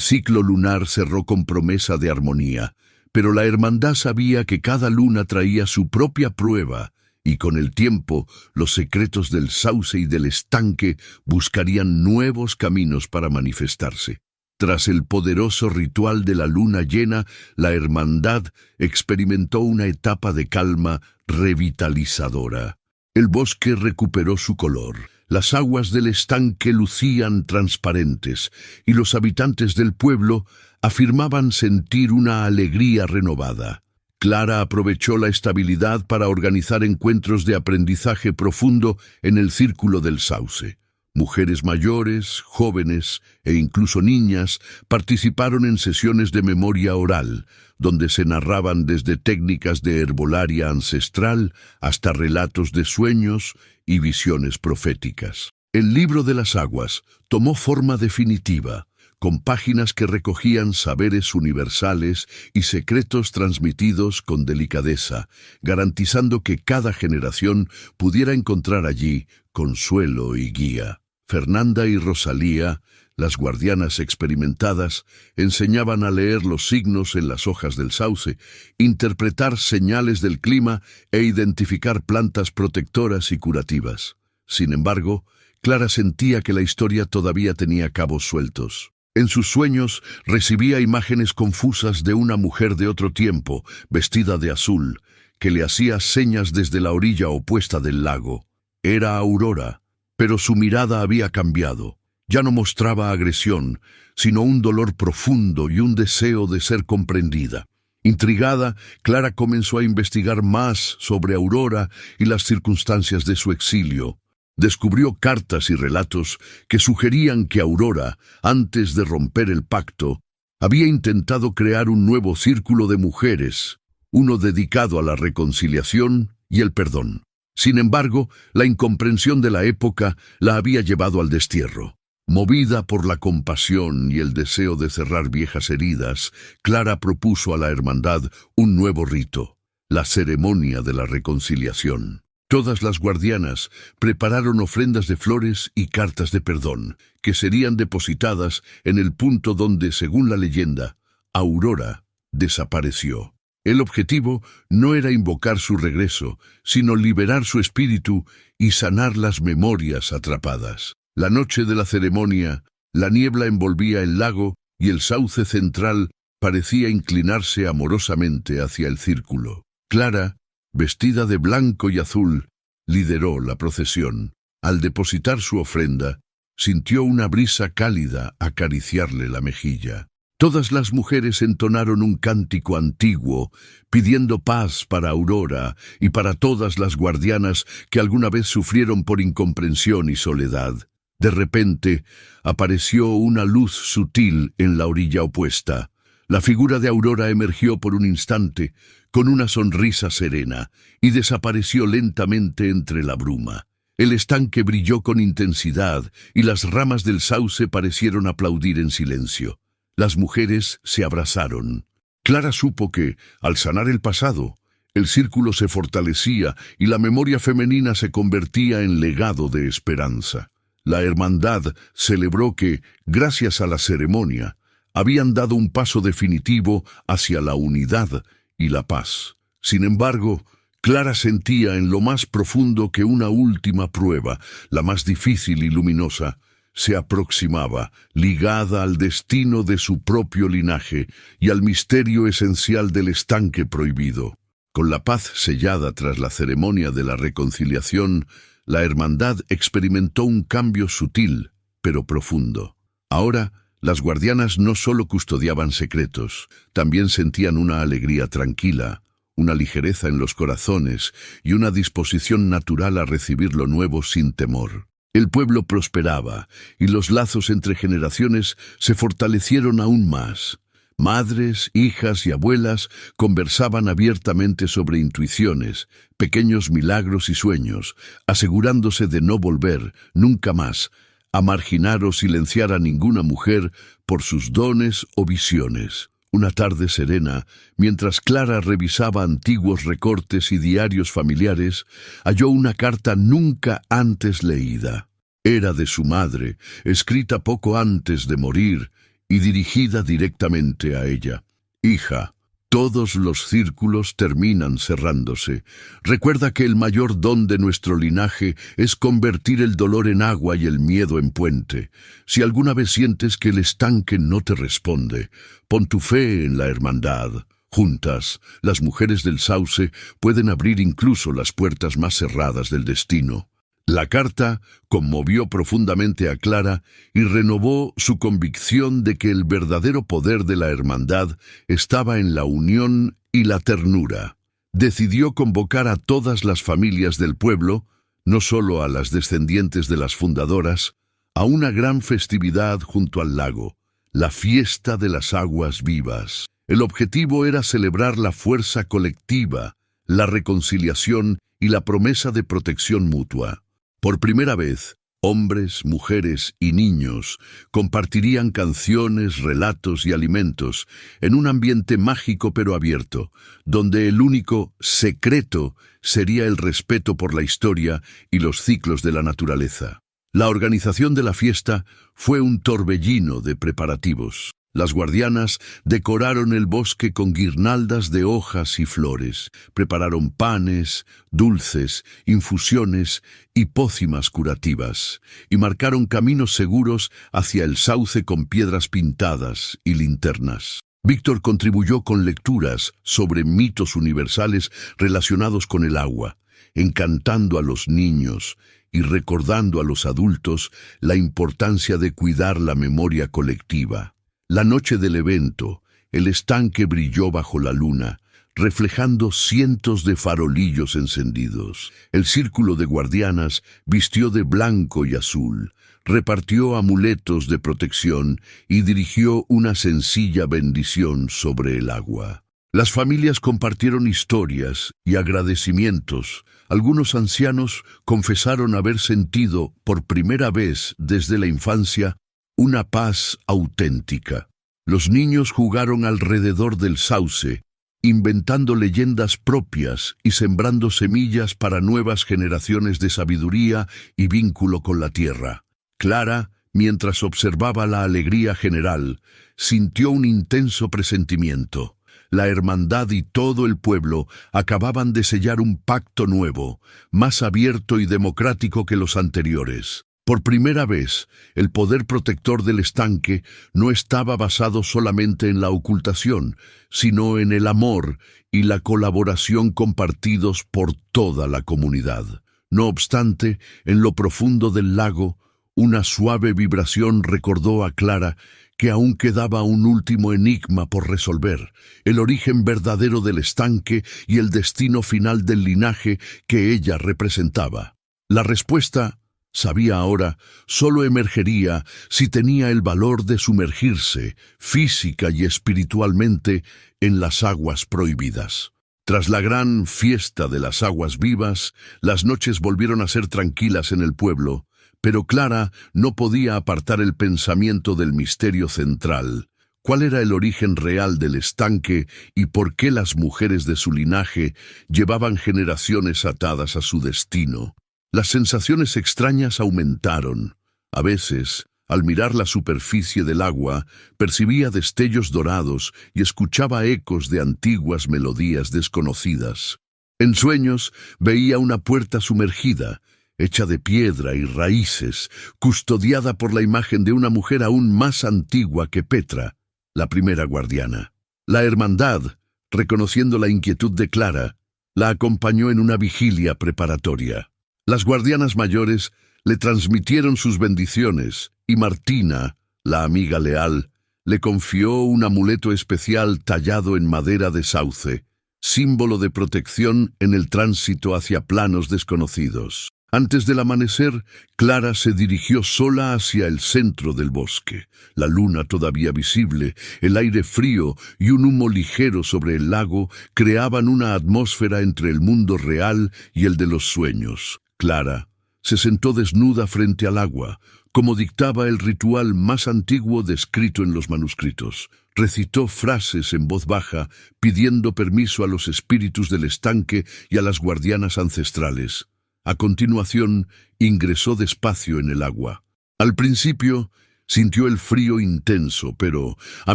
ciclo lunar cerró con promesa de armonía, pero la hermandad sabía que cada luna traía su propia prueba, y con el tiempo los secretos del sauce y del estanque buscarían nuevos caminos para manifestarse. Tras el poderoso ritual de la luna llena, la hermandad experimentó una etapa de calma revitalizadora. El bosque recuperó su color, las aguas del estanque lucían transparentes, y los habitantes del pueblo afirmaban sentir una alegría renovada. Clara aprovechó la estabilidad para organizar encuentros de aprendizaje profundo en el círculo del sauce. Mujeres mayores, jóvenes e incluso niñas participaron en sesiones de memoria oral, donde se narraban desde técnicas de herbolaria ancestral hasta relatos de sueños y visiones proféticas. El libro de las aguas tomó forma definitiva, con páginas que recogían saberes universales y secretos transmitidos con delicadeza, garantizando que cada generación pudiera encontrar allí consuelo y guía. Fernanda y Rosalía, las guardianas experimentadas, enseñaban a leer los signos en las hojas del sauce, interpretar señales del clima e identificar plantas protectoras y curativas. Sin embargo, Clara sentía que la historia todavía tenía cabos sueltos. En sus sueños recibía imágenes confusas de una mujer de otro tiempo, vestida de azul, que le hacía señas desde la orilla opuesta del lago. Era Aurora, pero su mirada había cambiado. Ya no mostraba agresión, sino un dolor profundo y un deseo de ser comprendida. Intrigada, Clara comenzó a investigar más sobre Aurora y las circunstancias de su exilio. Descubrió cartas y relatos que sugerían que Aurora, antes de romper el pacto, había intentado crear un nuevo círculo de mujeres, uno dedicado a la reconciliación y el perdón. Sin embargo, la incomprensión de la época la había llevado al destierro. Movida por la compasión y el deseo de cerrar viejas heridas, Clara propuso a la hermandad un nuevo rito, la ceremonia de la reconciliación. Todas las guardianas prepararon ofrendas de flores y cartas de perdón, que serían depositadas en el punto donde, según la leyenda, Aurora desapareció. El objetivo no era invocar su regreso, sino liberar su espíritu y sanar las memorias atrapadas. La noche de la ceremonia, la niebla envolvía el lago y el sauce central parecía inclinarse amorosamente hacia el círculo. Clara, vestida de blanco y azul, lideró la procesión. Al depositar su ofrenda, sintió una brisa cálida acariciarle la mejilla. Todas las mujeres entonaron un cántico antiguo, pidiendo paz para Aurora y para todas las guardianas que alguna vez sufrieron por incomprensión y soledad. De repente, apareció una luz sutil en la orilla opuesta. La figura de Aurora emergió por un instante, con una sonrisa serena, y desapareció lentamente entre la bruma. El estanque brilló con intensidad, y las ramas del sauce parecieron aplaudir en silencio. Las mujeres se abrazaron. Clara supo que, al sanar el pasado, el círculo se fortalecía y la memoria femenina se convertía en legado de esperanza. La hermandad celebró que, gracias a la ceremonia, habían dado un paso definitivo hacia la unidad y la paz. Sin embargo, Clara sentía en lo más profundo que una última prueba, la más difícil y luminosa, se aproximaba, ligada al destino de su propio linaje y al misterio esencial del estanque prohibido. Con la paz sellada tras la ceremonia de la reconciliación, la hermandad experimentó un cambio sutil, pero profundo. Ahora, las guardianas no solo custodiaban secretos, también sentían una alegría tranquila, una ligereza en los corazones y una disposición natural a recibir lo nuevo sin temor. El pueblo prosperaba y los lazos entre generaciones se fortalecieron aún más. Madres, hijas y abuelas conversaban abiertamente sobre intuiciones, pequeños milagros y sueños, asegurándose de no volver, nunca más, a marginar o silenciar a ninguna mujer por sus dones o visiones. Una tarde serena, mientras Clara revisaba antiguos recortes y diarios familiares, halló una carta nunca antes leída. Era de su madre, escrita poco antes de morir y dirigida directamente a ella. Hija, todos los círculos terminan cerrándose. Recuerda que el mayor don de nuestro linaje es convertir el dolor en agua y el miedo en puente. Si alguna vez sientes que el estanque no te responde, pon tu fe en la hermandad. Juntas, las mujeres del sauce pueden abrir incluso las puertas más cerradas del destino. La carta conmovió profundamente a Clara y renovó su convicción de que el verdadero poder de la hermandad estaba en la unión y la ternura. Decidió convocar a todas las familias del pueblo, no solo a las descendientes de las fundadoras, a una gran festividad junto al lago, la fiesta de las aguas vivas. El objetivo era celebrar la fuerza colectiva, la reconciliación y la promesa de protección mutua. Por primera vez, hombres, mujeres y niños compartirían canciones, relatos y alimentos en un ambiente mágico pero abierto, donde el único secreto sería el respeto por la historia y los ciclos de la naturaleza. La organización de la fiesta fue un torbellino de preparativos. Las guardianas decoraron el bosque con guirnaldas de hojas y flores, prepararon panes, dulces, infusiones y pócimas curativas, y marcaron caminos seguros hacia el sauce con piedras pintadas y linternas. Víctor contribuyó con lecturas sobre mitos universales relacionados con el agua, encantando a los niños y recordando a los adultos la importancia de cuidar la memoria colectiva. La noche del evento, el estanque brilló bajo la luna, reflejando cientos de farolillos encendidos. El círculo de guardianas vistió de blanco y azul, repartió amuletos de protección y dirigió una sencilla bendición sobre el agua. Las familias compartieron historias y agradecimientos. Algunos ancianos confesaron haber sentido, por primera vez desde la infancia, una paz auténtica. Los niños jugaron alrededor del sauce, inventando leyendas propias y sembrando semillas para nuevas generaciones de sabiduría y vínculo con la tierra. Clara, mientras observaba la alegría general, sintió un intenso presentimiento. La hermandad y todo el pueblo acababan de sellar un pacto nuevo, más abierto y democrático que los anteriores. Por primera vez, el poder protector del estanque no estaba basado solamente en la ocultación, sino en el amor y la colaboración compartidos por toda la comunidad. No obstante, en lo profundo del lago, una suave vibración recordó a Clara que aún quedaba un último enigma por resolver, el origen verdadero del estanque y el destino final del linaje que ella representaba. La respuesta, sabía ahora, solo emergería si tenía el valor de sumergirse, física y espiritualmente, en las aguas prohibidas. Tras la gran fiesta de las aguas vivas, las noches volvieron a ser tranquilas en el pueblo, pero Clara no podía apartar el pensamiento del misterio central. ¿Cuál era el origen real del estanque y por qué las mujeres de su linaje llevaban generaciones atadas a su destino? Las sensaciones extrañas aumentaron. A veces, al mirar la superficie del agua, percibía destellos dorados y escuchaba ecos de antiguas melodías desconocidas. En sueños veía una puerta sumergida, hecha de piedra y raíces, custodiada por la imagen de una mujer aún más antigua que Petra, la primera guardiana. La hermandad, reconociendo la inquietud de Clara, la acompañó en una vigilia preparatoria. Las guardianas mayores le transmitieron sus bendiciones y Martina, la amiga leal, le confió un amuleto especial tallado en madera de sauce, símbolo de protección en el tránsito hacia planos desconocidos. Antes del amanecer, Clara se dirigió sola hacia el centro del bosque. La luna todavía visible, el aire frío y un humo ligero sobre el lago creaban una atmósfera entre el mundo real y el de los sueños. Clara se sentó desnuda frente al agua, como dictaba el ritual más antiguo descrito en los manuscritos. Recitó frases en voz baja, pidiendo permiso a los espíritus del estanque y a las guardianas ancestrales. A continuación, ingresó despacio en el agua. Al principio, sintió el frío intenso, pero a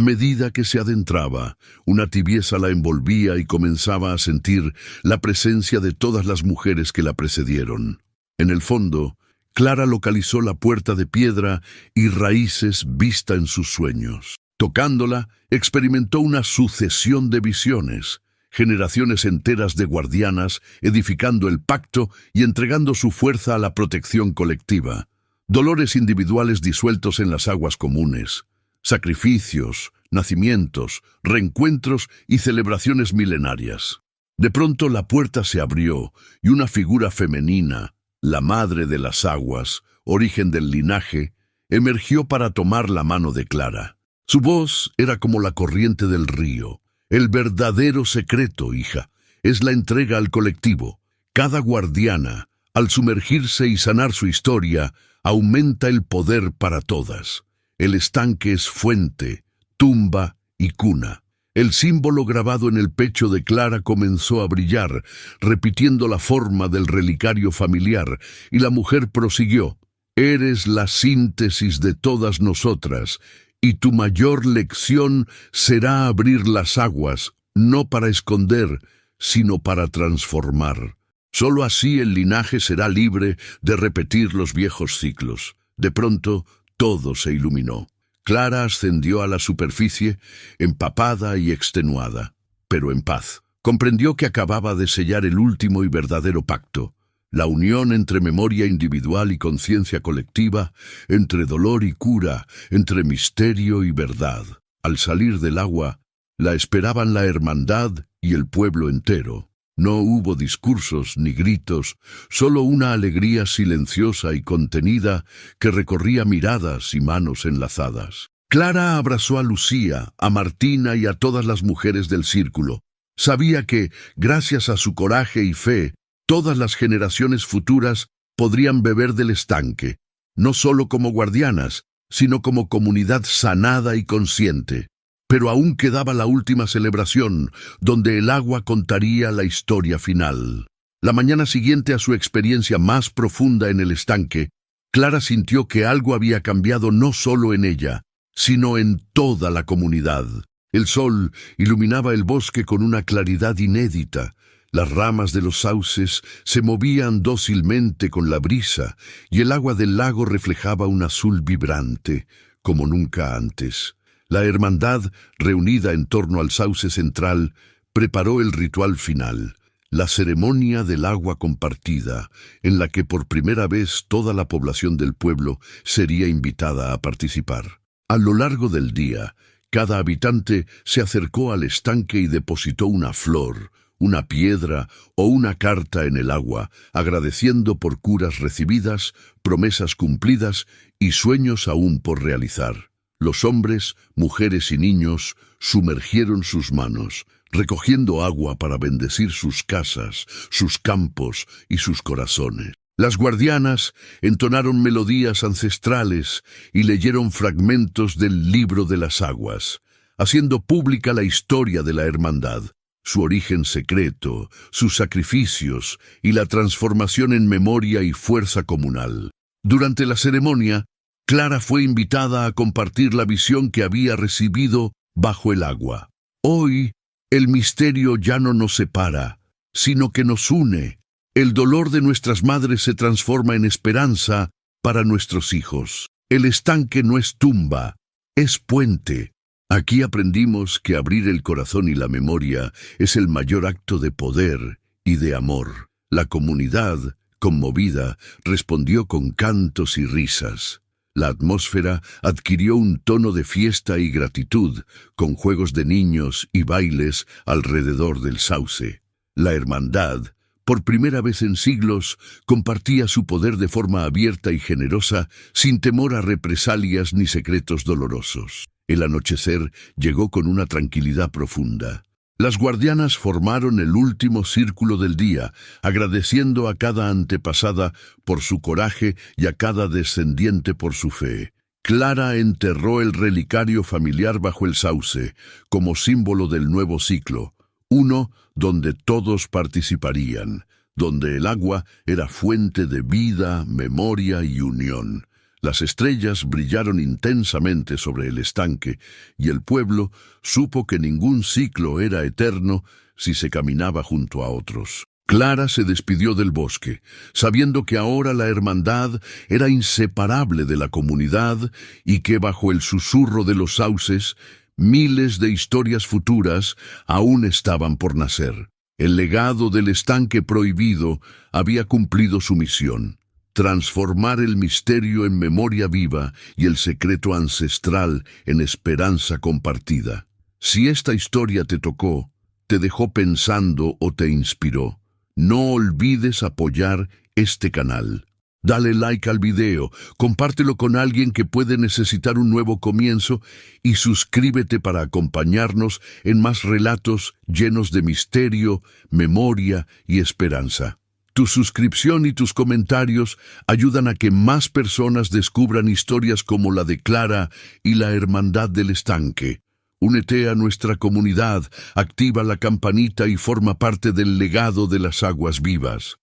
medida que se adentraba, una tibieza la envolvía y comenzaba a sentir la presencia de todas las mujeres que la precedieron. En el fondo, Clara localizó la puerta de piedra y raíces vista en sus sueños. Tocándola, experimentó una sucesión de visiones, generaciones enteras de guardianas edificando el pacto y entregando su fuerza a la protección colectiva. Dolores individuales disueltos en las aguas comunes, sacrificios, nacimientos, reencuentros y celebraciones milenarias. De pronto la puerta se abrió y una figura femenina, la madre de las aguas, origen del linaje, emergió para tomar la mano de Clara. Su voz era como la corriente del río. El verdadero secreto, hija, es la entrega al colectivo. Cada guardiana, al sumergirse y sanar su historia, aumenta el poder para todas. El estanque es fuente, tumba y cuna. El símbolo grabado en el pecho de Clara comenzó a brillar, repitiendo la forma del relicario familiar, y la mujer prosiguió: «Eres la síntesis de todas nosotras, y tu mayor lección será abrir las aguas, no para esconder, sino para transformar. Solo así el linaje será libre de repetir los viejos ciclos». De pronto, todo se iluminó. Clara ascendió a la superficie, empapada y extenuada, pero en paz. Comprendió que acababa de sellar el último y verdadero pacto, la unión entre memoria individual y conciencia colectiva, entre dolor y cura, entre misterio y verdad. Al salir del agua, la esperaban la hermandad y el pueblo entero. No hubo discursos ni gritos, solo una alegría silenciosa y contenida que recorría miradas y manos enlazadas. Clara abrazó a Lucía, a Martina y a todas las mujeres del círculo. Sabía que, gracias a su coraje y fe, todas las generaciones futuras podrían beber del estanque, no solo como guardianas, sino como comunidad sanada y consciente. Pero aún quedaba la última celebración, donde el agua contaría la historia final. La mañana siguiente a su experiencia más profunda en el estanque, Clara sintió que algo había cambiado no solo en ella, sino en toda la comunidad. El sol iluminaba el bosque con una claridad inédita. Las ramas de los sauces se movían dócilmente con la brisa y el agua del lago reflejaba un azul vibrante, como nunca antes. La hermandad, reunida en torno al sauce central, preparó el ritual final, la ceremonia del agua compartida, en la que por primera vez toda la población del pueblo sería invitada a participar. A lo largo del día, cada habitante se acercó al estanque y depositó una flor, una piedra o una carta en el agua, agradeciendo por curas recibidas, promesas cumplidas y sueños aún por realizar. Los hombres, mujeres y niños sumergieron sus manos, recogiendo agua para bendecir sus casas, sus campos y sus corazones. Las guardianas entonaron melodías ancestrales y leyeron fragmentos del libro de las aguas, haciendo pública la historia de la hermandad, su origen secreto, sus sacrificios y la transformación en memoria y fuerza comunal. Durante la ceremonia, Clara fue invitada a compartir la visión que había recibido bajo el agua. Hoy, el misterio ya no nos separa, sino que nos une. El dolor de nuestras madres se transforma en esperanza para nuestros hijos. El estanque no es tumba, es puente. Aquí aprendimos que abrir el corazón y la memoria es el mayor acto de poder y de amor. La comunidad, conmovida, respondió con cantos y risas. La atmósfera adquirió un tono de fiesta y gratitud, con juegos de niños y bailes alrededor del sauce. La hermandad, por primera vez en siglos, compartía su poder de forma abierta y generosa, sin temor a represalias ni secretos dolorosos. El anochecer llegó con una tranquilidad profunda. Las guardianas formaron el último círculo del día, agradeciendo a cada antepasada por su coraje y a cada descendiente por su fe. Clara enterró el relicario familiar bajo el sauce, como símbolo del nuevo ciclo, uno donde todos participarían, donde el agua era fuente de vida, memoria y unión. Las estrellas brillaron intensamente sobre el estanque, y el pueblo supo que ningún ciclo era eterno si se caminaba junto a otros. Clara se despidió del bosque, sabiendo que ahora la hermandad era inseparable de la comunidad y que bajo el susurro de los sauces, miles de historias futuras aún estaban por nacer. El legado del estanque prohibido había cumplido su misión: transformar el misterio en memoria viva y el secreto ancestral en esperanza compartida. Si esta historia te tocó, te dejó pensando o te inspiró, no olvides apoyar este canal. Dale like al video, compártelo con alguien que puede necesitar un nuevo comienzo y suscríbete para acompañarnos en más relatos llenos de misterio, memoria y esperanza. Tu suscripción y tus comentarios ayudan a que más personas descubran historias como la de Clara y la Hermandad del Estanque. Únete a nuestra comunidad, activa la campanita y forma parte del legado de las aguas vivas.